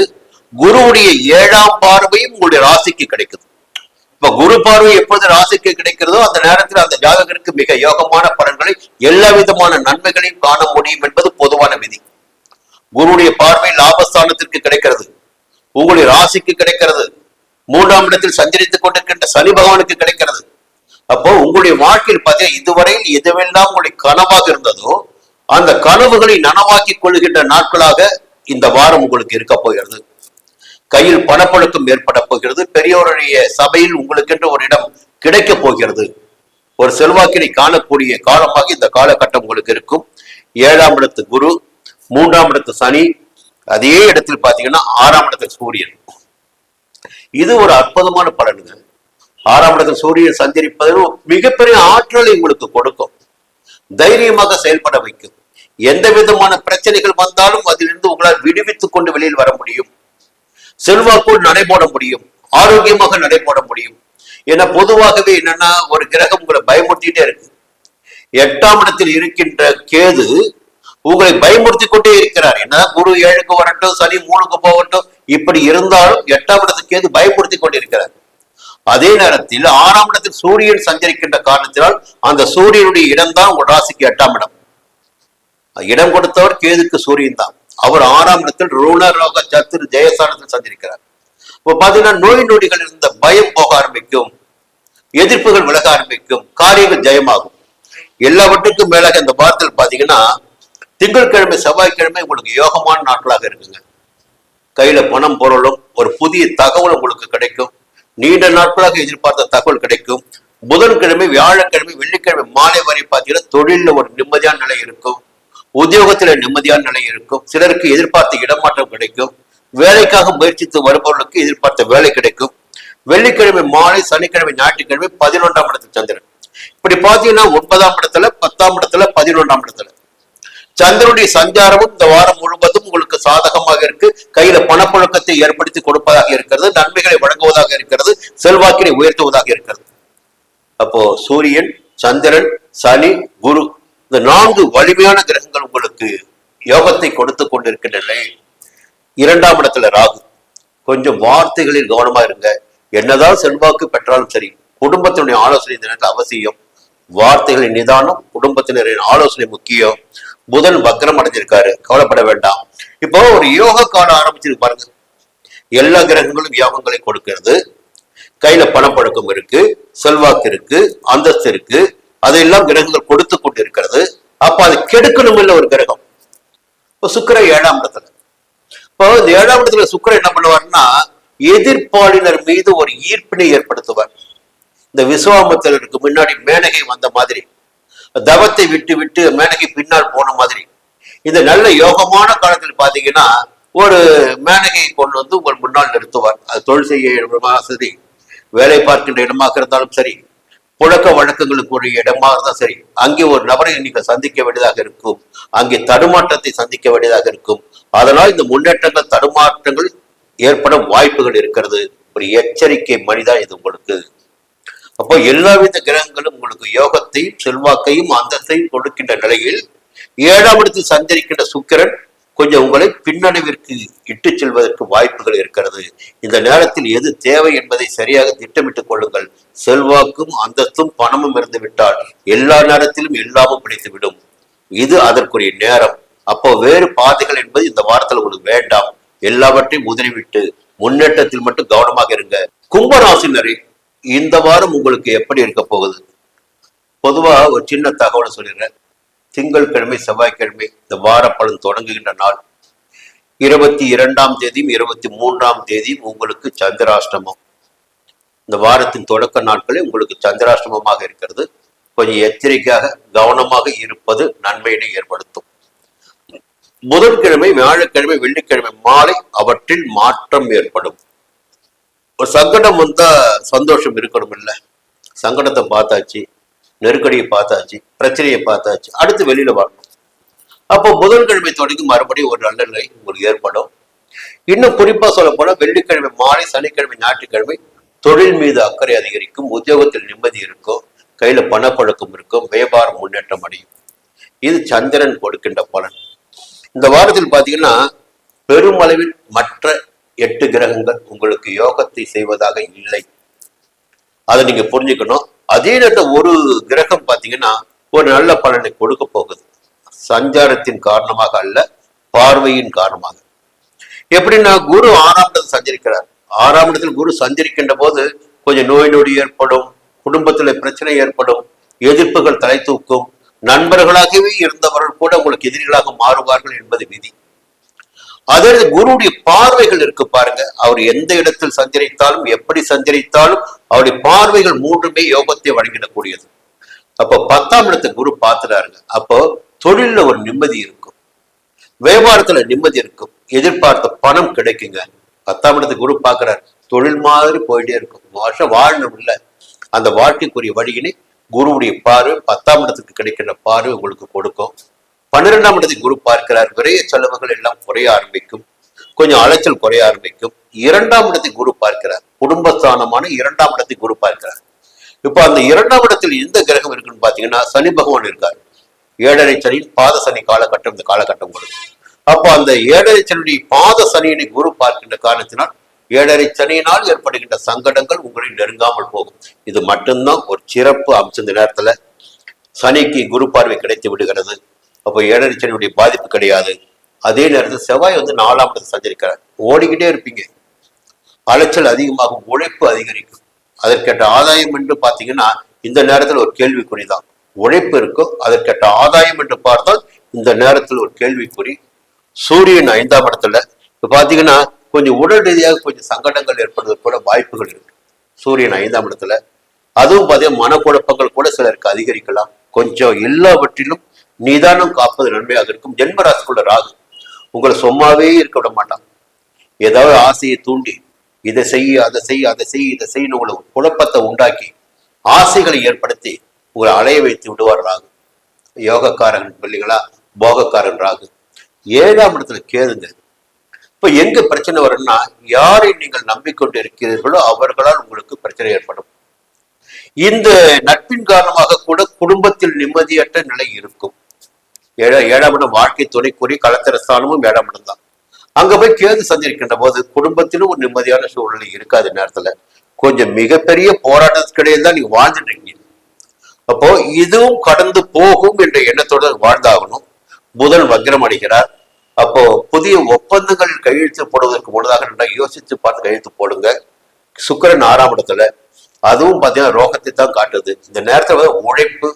குருவுடைய 7ஆம் பார்வையும் உங்களுடைய ராசிக்கு கிடைக்குது. இப்ப குரு பார்வை எப்போது ராசிக்கு கிடைக்கிறதோ அந்த நேரத்தில் அந்த ஜாதகருக்கு மிக யோகமான பலன்களை எல்லா விதமான நன்மைகளையும் காண முடியும் என்பது பொதுவான விதி. குருவுடைய பார்வை லாபஸ்தானத்திற்கு கிடைக்கிறது, உங்களுடைய ராசிக்கு கிடைக்கிறது, 3ஆம் இடத்தில் சஞ்சரித்துக் கொண்டிருக்கின்ற சனி பகவானுக்கு கிடைக்கிறது. அப்போ உங்களுடைய வாழ்க்கையில் பார்த்தீங்கன்னா இதுவரையில் எதுவெல்லாம் உங்களுடைய கனவாக இருந்ததோ அந்த கனவுகளை நனவாக்கி கொள்கின்ற நாட்களாக இந்த வாரம் உங்களுக்கு இருக்க போகிறது. கையில் பணப்பழக்கம் ஏற்பட போகிறது. பெரியோருடைய சபையில் உங்களுக்கு என்று ஒரு இடம் கிடைக்க போகிறது. ஒரு செல்வாக்கினை காணக்கூடிய காலமாக இந்த காலகட்டம் உங்களுக்கு இருக்கும். 7ஆம் இடத்து குரு, 3ஆம் இடத்து சனி, அதே இடத்தில் பாத்தீங்கன்னா 6ஆம் இடத்தில் சூரியன். இது ஒரு அற்புதமான பலனுங்க. 6ஆம் இடத்தில் சூரியன் சஞ்சரிப்பது மிகப்பெரிய ஆற்றலை உங்களுக்கு கொடுக்கும், தைரியமாக செயல்பட வைக்கும். எந்த விதமான பிரச்சனைகள் வந்தாலும் அதிலிருந்து உங்களால் விடுவித்துக் கொண்டு வெளியில் வர முடியும். செல்வாக்குள் நடைபோட முடியும், ஆரோக்கியமாக நடைபோட முடியும். ஏன்னா பொதுவாகவே என்னன்னா ஒரு கிரகம் உங்களை பயமுறுத்திட்டே இருக்கு. 8ஆம் இடத்தில் இருக்கின்ற கேது உங்களை பயமுறுத்தி கொண்டே இருக்கிறார். என்னதான் குரு 7க்கு வரட்டும், சனி 3க்கு போகட்டும், இப்படி இருந்தாலும் 8ஆம் இடத்துக்கு கேது பயமுறுத்தி கொண்டிருக்கிறார். அதே நேரத்தில் 6ஆம் இடத்தில் சூரியன் சஞ்சரிக்கின்ற காரணத்தினால் அந்த சூரியனுடைய இடம் தான் உங்கள் ராசிக்கு 8ஆம் இடம். இடம் கொடுத்தவர் கேதுக்கு சூரியன் தான். அவர் 6ஆம் இடத்தில் ருணரோக சத்துரு ஜெயஸ்தானத்தில் சஞ்சரிக்கிறார். இப்ப பாத்தீங்கன்னா நோய் நொடிகள் இருந்த பயம் போக ஆரம்பிக்கும், எதிர்ப்புகள் விலக ஆரம்பிக்கும், காரியங்கள் ஜெயமாகும். எல்லாவற்றுக்கும் மேலாக இந்த வாரத்தில் பாத்தீங்கன்னா திங்கட்கிழமை செவ்வாய்க்கிழமை உங்களுக்கு யோகமான நாட்களாக இருக்குங்க. கையில பணம் பொருளும் ஒரு புதிய தகவல் உங்களுக்கு கிடைக்கும். நீண்ட நாட்களாக எதிர்பார்த்த தகவல் கிடைக்கும். புதன்கிழமை, வியாழக்கிழமை, வெள்ளிக்கிழமை மாலை வரை பார்த்தீங்கன்னா தொழில ஒரு நிம்மதியான நிலை இருக்கும், உத்தியோகத்துல நிம்மதியான நிலை இருக்கும். சிலருக்கு எதிர்பார்த்த இடமாற்றம் கிடைக்கும். வேலைக்காக முயற்சித்து வருபவர்களுக்கு எதிர்பார்த்த வேலை கிடைக்கும். வெள்ளிக்கிழமை மாலை, சனிக்கிழமை, ஞாயிற்றுக்கிழமை 11ஆம் இடத்துல சந்திரன். இப்படி பாத்தீங்கன்னா 9ஆம் இடத்துல, 10ஆம் இடத்துல, 11ஆம் இடத்துல சந்திரனுடைய சஞ்சாரமும் இந்த வாரம் முழுவதும் உங்களுக்கு சாதகமாக இருக்கு. கையில பணப்புழக்கத்தை ஏற்படுத்தி கொடுப்பதாக இருக்கிறது, நன்மைகளை வழங்குவதாக இருக்கிறது, செல்வாக்கினை உயர்த்துவதாக இருக்கிறது. அப்போ சூரியன், சந்திரன், சனி, குரு, இந்த 4 வலிமையான கிரகங்கள் உங்களுக்கு யோகத்தை கொடுத்து கொண்டிருக்கின்ற நிலையில் 2ஆம் இடத்துல ராகு. கொஞ்சம் வார்த்தைகளில் கவனமா இருங்க. என்னதான் செல்வாக்கு பெற்றாலும் சரி, குடும்பத்தினுடைய ஆலோசனை இந்த நேரத்தில் அவசியம். வார்த்தைகளின் நிதானம், குடும்பத்தினரின் ஆலோசனை முக்கியம். புதன் வக்ரம் அடைஞ்சிருக்காரு, கவலைப்பட வேண்டாம். இப்போ ஒரு யோக காலம் ஆரம்பிச்சிருக்கு பாருங்க. எல்லா கிரகங்களும் யோகங்களை கொடுக்கிறது. கையில பணப்பழக்கம் இருக்கு, செல்வாக்கு இருக்கு, அந்தஸ்து இருக்கு, அதையெல்லாம் கிரகங்கள் கொடுத்து கொண்டு இருக்கிறது. அப்ப அது கெடுக்கணும் இல்ல ஒரு கிரகம். இப்போ சுக்கிரன் 7ஆம் இடத்துல. இப்போ இந்த 7ஆம் இடத்துல சுக்கிரன் என்ன பண்ணுவார்னா எதிர்ப்பாளினர் மீது ஒரு ஈர்ப்பினை ஏற்படுத்துவார். இந்த விஸ்வாமித்திரருக்கு முன்னாடி மேனகை வந்த மாதிரி, தவத்தை விட்டு விட்டு மேனகை பின்னால் போன மாதிரி, இந்த நல்ல யோகமான காலத்தில் பாத்தீங்கன்னா ஒரு மேனகையை கொண்டு வந்து உங்கள் முன்னால் நிறுத்துவார். அது தொழில் செய்ய இடமாக சரி, வேலை பார்க்கின்ற இடமாக இருந்தாலும் சரி, புழக்க வழக்கங்களுக்கு ஒரு இடமாக இருந்தாலும் சரி, அங்கே ஒரு நபரை நீங்கள் சந்திக்க வேண்டியதாக இருக்கும். அங்கே தடுமாற்றத்தை சந்திக்க வேண்டியதாக இருக்கும். அதனால் இந்த முன்னேற்றங்கள், தடுமாற்றங்கள் ஏற்பட வாய்ப்புகள் இருக்கிறது. ஒரு எச்சரிக்கை மனிதா இது உங்களுக்கு. அப்போ எல்லாவித கிரகங்களும் உங்களுக்கு யோகத்தையும் செல்வாக்கையும் அந்தஸ்தையும் கொடுக்கின்ற நிலையில் 7ஆம் இடத்தில் சஞ்சரிக்கின்ற சுக்கிரன் கொஞ்சம் உங்களை பின்னடைவிற்கு இட்டு செல்வதற்கு வாய்ப்புகள் இருக்கிறது. இந்த நேரத்தில் எது தேவை என்பதை சரியாக திட்டமிட்டுக் கொள்ளுங்கள். செல்வாக்கும் அந்தஸ்தும் பணமும் இருந்து விட்டால் எல்லா நேரத்திலும் எல்லாமும் கிடைத்துவிடும். இது அதற்குரிய நேரம். அப்போ வேறு பாதைகள் என்பது இந்த வாரத்தில் உங்களுக்கு வேண்டாம். எல்லாவற்றையும் உதறிவிட்டு முன்னேற்றத்தில் மட்டும் கவனமாக இருங்க. கும்பராசினரே, இந்த வாரம் உங்களுக்கு எப்படி இருக்க போகுது? பொதுவா ஒரு சின்ன தகவலை சொல்லிடுறேன். திங்கட்கிழமை, செவ்வாய்க்கிழமை இந்த வார பலன் தொடங்குகின்ற நாள் 22ஆம் தேதியும் 23ஆம் தேதியும் உங்களுக்கு சந்திராஷ்டமம். இந்த வாரத்தின் தொடக்க நாட்களே உங்களுக்கு சந்திராஷ்டமமாக இருக்கிறது. கொஞ்சம் எச்சரிக்கையாக கவனமாக இருப்பது நன்மையினை ஏற்படுத்தும். புதன்கிழமை, வியாழக்கிழமை, வெள்ளிக்கிழமை மாலை அவற்றில் மாற்றம் ஏற்படும். ஒரு சங்கடம் வந்தா சந்தோஷம் இருக்கணும் இல்ல? சங்கடத்தை பார்த்தாச்சு, நெருக்கடியை பார்த்தாச்சு, பிரச்சனையை பார்த்தாச்சு, அடுத்து வெளியில வரணும். அப்போ புதன்கிழமை தொடங்கி மறுபடியும் ஒரு நல்ல நிலை உங்களுக்கு ஏற்படும். இன்னும் குறிப்பா சொல்ல போனா வெள்ளிக்கிழமை மாலை, சனிக்கிழமை, ஞாயிற்றுக்கிழமை தொழில் மீது அக்கறை அதிகரிக்கும், உத்தியோகத்தில் நிம்மதி இருக்கும், கையில பணப்பழக்கம் இருக்கும், வியாபாரம் முன்னேற்றம் அடையும். இது சந்திரன் கொடுக்கின்ற பலன். இந்த வாரத்தில் பாத்தீங்கன்னா பெருமளவில் மற்ற 8 கிரகங்கள் உங்களுக்கு யோகத்தை செய்வதாக இல்லை. அதை நீங்க புரிஞ்சுக்கணும். அதே நேரத்தில் ஒரு கிரகம் பாத்தீங்கன்னா ஒரு நல்ல பலனை கொடுக்க போகுது. சஞ்சாரத்தின் காரணமாக அல்ல, பார்வையின் காரணமாக. எப்படின்னா குரு 6ஆம் இடத்தில் சஞ்சரிக்கிறார். 6ஆம் இடத்தில் குரு சஞ்சரிக்கின்ற போது கொஞ்சம் நோய் நொடி ஏற்படும், குடும்பத்துல பிரச்சனை ஏற்படும், எதிர்ப்புகள் தலை தூக்கும், நண்பர்களாகவே இருந்தவர்கள் கூட உங்களுக்கு எதிரிகளாக மாறுவார்கள் என்பது விதி. அதே குருவுடைய பார்வைகள் இருக்கு பாருங்க. அவர் எந்த இடத்தில் சஞ்சரித்தாலும் எப்படி சஞ்சரித்தாலும் அவருடைய பார்வைகள் 3மே யோகத்தை வழங்கிடக்கூடியது. அப்போ 10ஆம் இடத்தை குரு பார்த்துட்டாருங்க. அப்போ தொழில ஒரு நிம்மதி இருக்கும், வியாபாரத்துல நிம்மதி இருக்கும், எதிர்பார்த்த பணம் கிடைக்குங்க. 10ஆம் இடத்தை குரு பார்க்கிறார். தொழில் மாதிரி போயிட்டே இருக்கும், வருஷம் வாழணும் இல்ல, அந்த வாழ்க்கைக்குரிய வழியினை குருவுடைய பார்வை 10ஆம் இடத்துக்கு கிடைக்கின்ற பார்வை உங்களுக்கு கொடுக்கும். 12ஆம் இடத்தை குரு பார்க்கிறார். விரைய செலவுகள் எல்லாம் குறைய ஆரம்பிக்கும், கொஞ்சம் அலைச்சல் குறைய ஆரம்பிக்கும். 2ஆம் இடத்தை குரு பார்க்கிறார். குடும்பஸ்தானமான 2ஆம் இடத்தை குரு பார்க்கிறார். இப்ப அந்த 2ஆம் இடத்தில் எந்த கிரகம் இருக்குன்னு பாத்தீங்கன்னா சனி பகவான் இருக்காரு. 7.5 சனி பாத சனி காலகட்டம் இந்த காலகட்டம் கொடுக்கும். அப்போ அந்த 7.5 சனியுடைய பாத சனியினை குரு பார்க்கின்ற காரணத்தினால் 7.5 சனியினால் ஏற்படுகின்ற சங்கடங்கள் உங்களை நெருங்காமல் போகும். இது மட்டும்தான் ஒரு சிறப்பு அம்சம். இந்த நேரத்துல சனிக்கு குரு பார்வை கிடைத்து விடுகிறது. அப்போ 7.5 சனியுடைய பாதிப்பு கிடையாது. அதே நேரத்தில் செவ்வாய் 4ஆம் இடத்தை சஞ்சரிக்கிறார். ஓடிக்கிட்டே இருப்பீங்க, அலைச்சல் அதிகமாகும், உழைப்பு அதிகரிக்கும். அதற்கேற்ற ஆதாயம் என்று பாத்தீங்கன்னா இந்த நேரத்தில் ஒரு கேள்விக்குறிதான். உழைப்பு இருக்கும், அதற்கேற்ற ஆதாயம் என்று பார்த்தால் இந்த நேரத்தில் ஒரு கேள்விக்குறி. சூரியன் 5ஆம் இடத்துல இப்ப பாத்தீங்கன்னா கொஞ்சம் உடல் ரீதியாக கொஞ்சம் சங்கடங்கள் ஏற்படுவதற்கு கூட வாய்ப்புகள் இருக்கு. சூரியன் 5ஆம் இடத்துல. அதுவும் பாத்தீங்கன்னா மனக்குழப்பங்கள் கூட சிலருக்கு அதிகரிக்கலாம். கொஞ்சம் எல்லாவற்றிலும் நிதானம் காப்பது நன்மையாக இருக்கும். ஜென்மராசிக்குள்ள ராகு உங்களை சும்மாவே இருக்க விட மாட்டான். ஏதாவது ஆசையை தூண்டி இதை செய்ய அதை செய்ய அதை செய்ய இதை செய்யணும் உங்களை குழப்பத்தை உண்டாக்கி ஆசைகளை ஏற்படுத்தி உங்களை அலைய வைத்து விடுவார் ராகு. யோகக்காரன் பிள்ளைங்களா, போகக்காரன் ராகு. 7ஆம் இடத்துல கேதுங்க. இப்ப எங்க பிரச்சனை வரும்னா, யாரை நீங்கள் நம்பிக்கொண்டு இருக்கிறீர்களோ அவர்களால் உங்களுக்கு பிரச்சனை ஏற்படும். இந்த நட்பின் காரணமாக கூட குடும்பத்தில் நிம்மதியற்ற நிலை இருக்கும். 7ஆம் இடம் வாழ்க்கை துணைக்குரிய களத்திரஸ்தானமும் 7ஆம் இடம் தான். அங்க போய் கேது சஞ்சரிக்கின்ற போது குடும்பத்திலும் ஒரு நிம்மதியான சூழ்நிலை இருக்காது. நேரத்துல கொஞ்சம் மிகப்பெரிய போராட்டத்துக்கிடையில் தான் நீங்க வாழ்ந்துட்டு இருக்கீங்க. அப்போ இதுவும் கடந்து போகும் என்ற எண்ணத்தோடு வாழ்ந்தாகணும். புதன் வக்ரம் அடைகிறார். அப்போ புதிய ஒப்பந்தங்கள் கையெழுத்து போடுவதற்கு முன்னதாக நல்லா யோசித்து பார்த்து கையெழுத்து போடுங்க. சுக்கிரன் 6ஆம் இடத்துல, அதுவும் பார்த்தீங்கன்னா ரோகத்தை தான் காட்டுது. இந்த நேரத்துல உழைப்பு,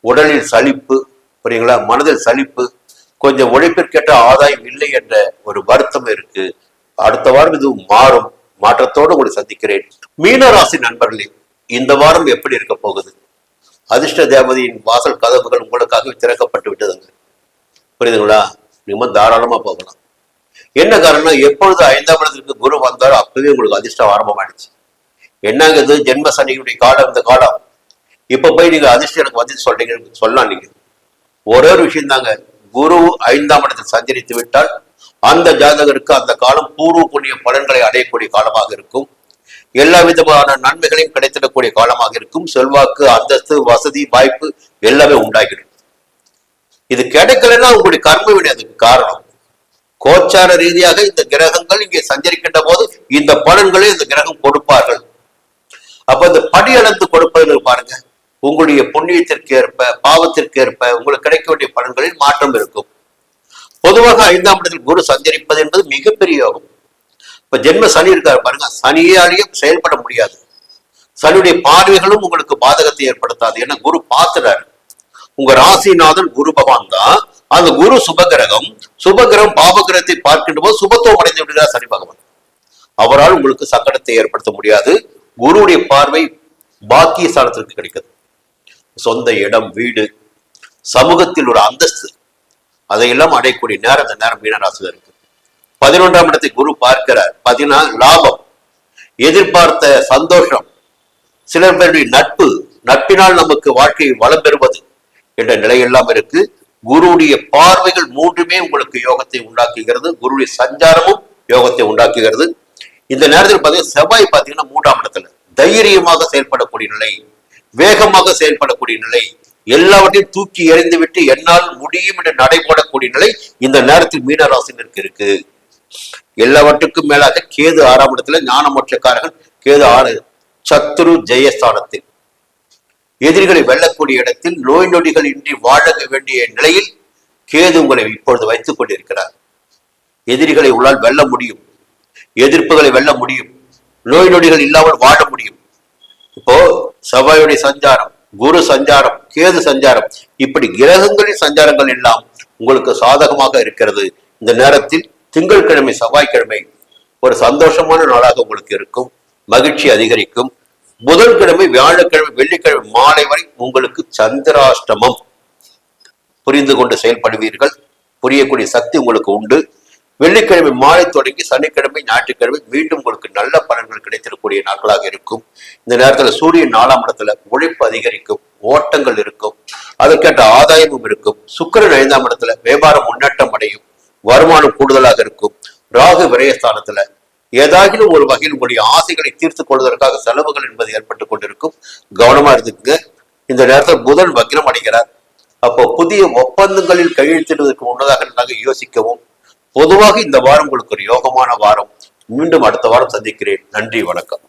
உடலில் சலிப்பு, புரியுங்களா, மனதில் சலிப்பு, கொஞ்சம் உழைப்பிற்கேற்ற ஆதாயம் இல்லை என்ற ஒரு வருத்தம் இருக்கு. அடுத்த வாரம் இது மாறும். மாற்றத்தோடு உங்களை சந்திக்கிறேன். மீனராசி நண்பர்களே, இந்த வாரம் எப்படி இருக்க போகுது? அதிர்ஷ்ட தேவதையின் வாசல் கதவுகள் உங்களுக்காக திறக்கப்பட்டு விட்டதுங்க. புரியுதுங்களா? நீங்க தாராளமா போகலாம். என்ன காரணம், எப்பொழுது 5ஆம் இடத்திற்கு குரு வந்தாலும் அப்பவே உங்களுக்கு அதிர்ஷ்டம் ஆரம்பமாயிடுச்சு. என்னங்கிறது ஜென்ம சனியுடைய காலம் இந்த காலம். இப்ப போய் நீங்க அதிர்ஷ்டம் எனக்கு வந்து சொல்றீங்க சொல்லலாம். நீங்க ஒரே ஒரு விஷயம் தாங்க, குரு 5ஆம் இடத்தில் சஞ்சரித்து விட்டால் அந்த ஜாதகருக்கு அந்த காலம் பூர்வ புண்ணிய பலன்களை அடையக்கூடிய காலமாக இருக்கும். எல்லா விதமான நன்மைகளையும் கிடைத்திடக்கூடிய காலமாக இருக்கும். செல்வாக்கு, அந்தஸ்து, வசதி, வாய்ப்பு எல்லாமே உண்டாகிடும். இது கிடைக்கலன்னா உங்களுடைய கர்ம வினை அதுக்கு காரணம். கோச்சார ரீதியாக இந்த கிரகங்கள் இங்கே சஞ்சரிக்கின்ற போது இந்த பலன்களை இந்த கிரகம் கொடுப்பார்கள். அப்ப இந்த படி அளந்து கொடுப்பது பாருங்க, உங்களுடைய புண்ணியத்திற்கு ஏற்ப, பாவத்திற்கு ஏற்ப உங்களுக்கு கிடைக்க வேண்டிய பலன்களில் மாற்றம் இருக்கும். பொதுவாக 5ஆம் இடத்தில் குரு சஞ்சரிப்பது என்பது மிகப்பெரிய யோகம். இப்ப ஜென்ம சனி இருக்காரு பாருங்க, சனியாலேயும் செயல்பட முடியாது. சனியுடைய பார்வைகளும் உங்களுக்கு பாதகத்தை ஏற்படுத்தாது. ஏன்னா குரு பார்த்துடாரு. உங்க ராசிநாதன் குரு பகவான் தான். அந்த குரு சுபகிரகம். சுபகிரகம் பாபகிரகத்தை பார்க்கின்ற போது சுபத்துவம் அடைந்து விடுகிறார் சனி பகவான். அவரால் உங்களுக்கு சங்கடத்தை ஏற்படுத்த முடியாது. குருவுடைய பார்வை பாக்கிய ஸ்தானத்திற்கு கிடைக்குது. சொந்த இடம், வீடு, சமூகத்தில் ஒரு அந்தஸ்து, அதையெல்லாம் அடையக்கூடிய நேரம் இந்த நேரம் மீனராசியில் இருக்கு. 11ஆம் இடத்தை குரு பார்க்கிறார். பார்த்தீங்கன்னா லாபம், எதிர்பார்த்த சந்தோஷம், சிலர் பேருடைய நட்பு, நட்பினால் நமக்கு வாழ்க்கையை வளம் பெறுவது என்ற நிலையெல்லாம் இருக்கு. குருவுடைய பார்வைகள் 3மே உங்களுக்கு யோகத்தை உண்டாக்குகிறது. குருவுடைய சஞ்சாரமும் யோகத்தை உண்டாக்குகிறது. இந்த நேரத்தில் பார்த்தீங்கன்னா செவ்வாய் பார்த்தீங்கன்னா 3ஆம் இடத்துல தைரியமாக செயல்படக்கூடிய நிலை, வேகமாக செயல்படக்கூடிய நிலை, எல்லாவற்றையும் தூக்கி எறிந்து விட்டு என்னால் முடியும் என்று நடைபோடக்கூடிய நிலை இந்த நேரத்தில் மீனராசினருக்கு இருக்கு. எல்லாவற்றுக்கும் மேலாக கேது 6ஆம் இடத்துல ஞான மோட்சக்காரர்கள். கேது 6 சத்துரு ஜெயஸ்தானத்தில் எதிரிகளை வெல்லக்கூடிய இடத்தில் நோய் நொடிகள் இன்றி வாழ வேண்டிய நிலையில் கேது உங்களை இப்பொழுது வைத்துக் கொண்டிருக்கிறார். எதிரிகளை உங்களால் வெல்ல முடியும், எதிர்ப்புகளை வெல்ல முடியும், நோய் நொடிகள் இல்லாமல் வாழ முடியும். இப்போ செவ்வாயுடைய சஞ்சாரம், குரு சஞ்சாரம், கேது சஞ்சாரம், இப்படி கிரகங்களின் சஞ்சாரங்கள் எல்லாம் உங்களுக்கு சாதகமாக இருக்கிறது. இந்த நேரத்தில் திங்கட்கிழமை செவ்வாய்க்கிழமை ஒரு சந்தோஷமான நாளாக உங்களுக்கு இருக்கும், மகிழ்ச்சி அதிகரிக்கும். புதன்கிழமை வியாழக்கிழமை வெள்ளிக்கிழமை மாலை வரை உங்களுக்கு சந்திராஷ்டமம். புரிந்து கொண்டு செயல்படுவீர்கள், புரியக்கூடிய சக்தி உங்களுக்கு உண்டு. வெள்ளிக்கிழமை மாலை தொடங்கி சனிக்கிழமை ஞாயிற்றுக்கிழமை மீண்டும் உங்களுக்கு நல்ல பலன்கள் கிடைத்திருக்கக்கூடிய நாட்களாக இருக்கும். இந்த நேரத்தில் சூரியன் 4ஆம் இடத்துல உழைப்பு அதிகரிக்கும், ஓட்டங்கள் இருக்கும், அதற்கேற்ற ஆதாயமும் இருக்கும். சுக்கிரன் 5ஆம் இடத்துல வியாபாரம் முன்னேற்றம் அடையும், வருமானம் கூடுதலாக இருக்கும். ராகு விரயஸ்தானத்துல ஏதாகிலும் ஒரு வகையில் உங்களுடைய ஆசைகளை தீர்த்துக் கொள்வதற்காக செலவுகள் என்பது ஏற்பட்டுக் கொண்டிருக்கும். கவனமா இருந்துக்குங்க. இந்த நேரத்தில் புதன் வக்ரம் அடைகிறார். அப்போ புதிய ஒப்பந்தங்களில் கையெழுத்திடுவதற்கு முன்னதாக நாங்கள் யோசிக்கவும். பொதுவாக இந்த வாரம் உங்களுக்கு ஒரு யோகமான வாரம். மீண்டும் அடுத்த வாரம் சந்திக்கிறேன். நன்றி, வணக்கம்.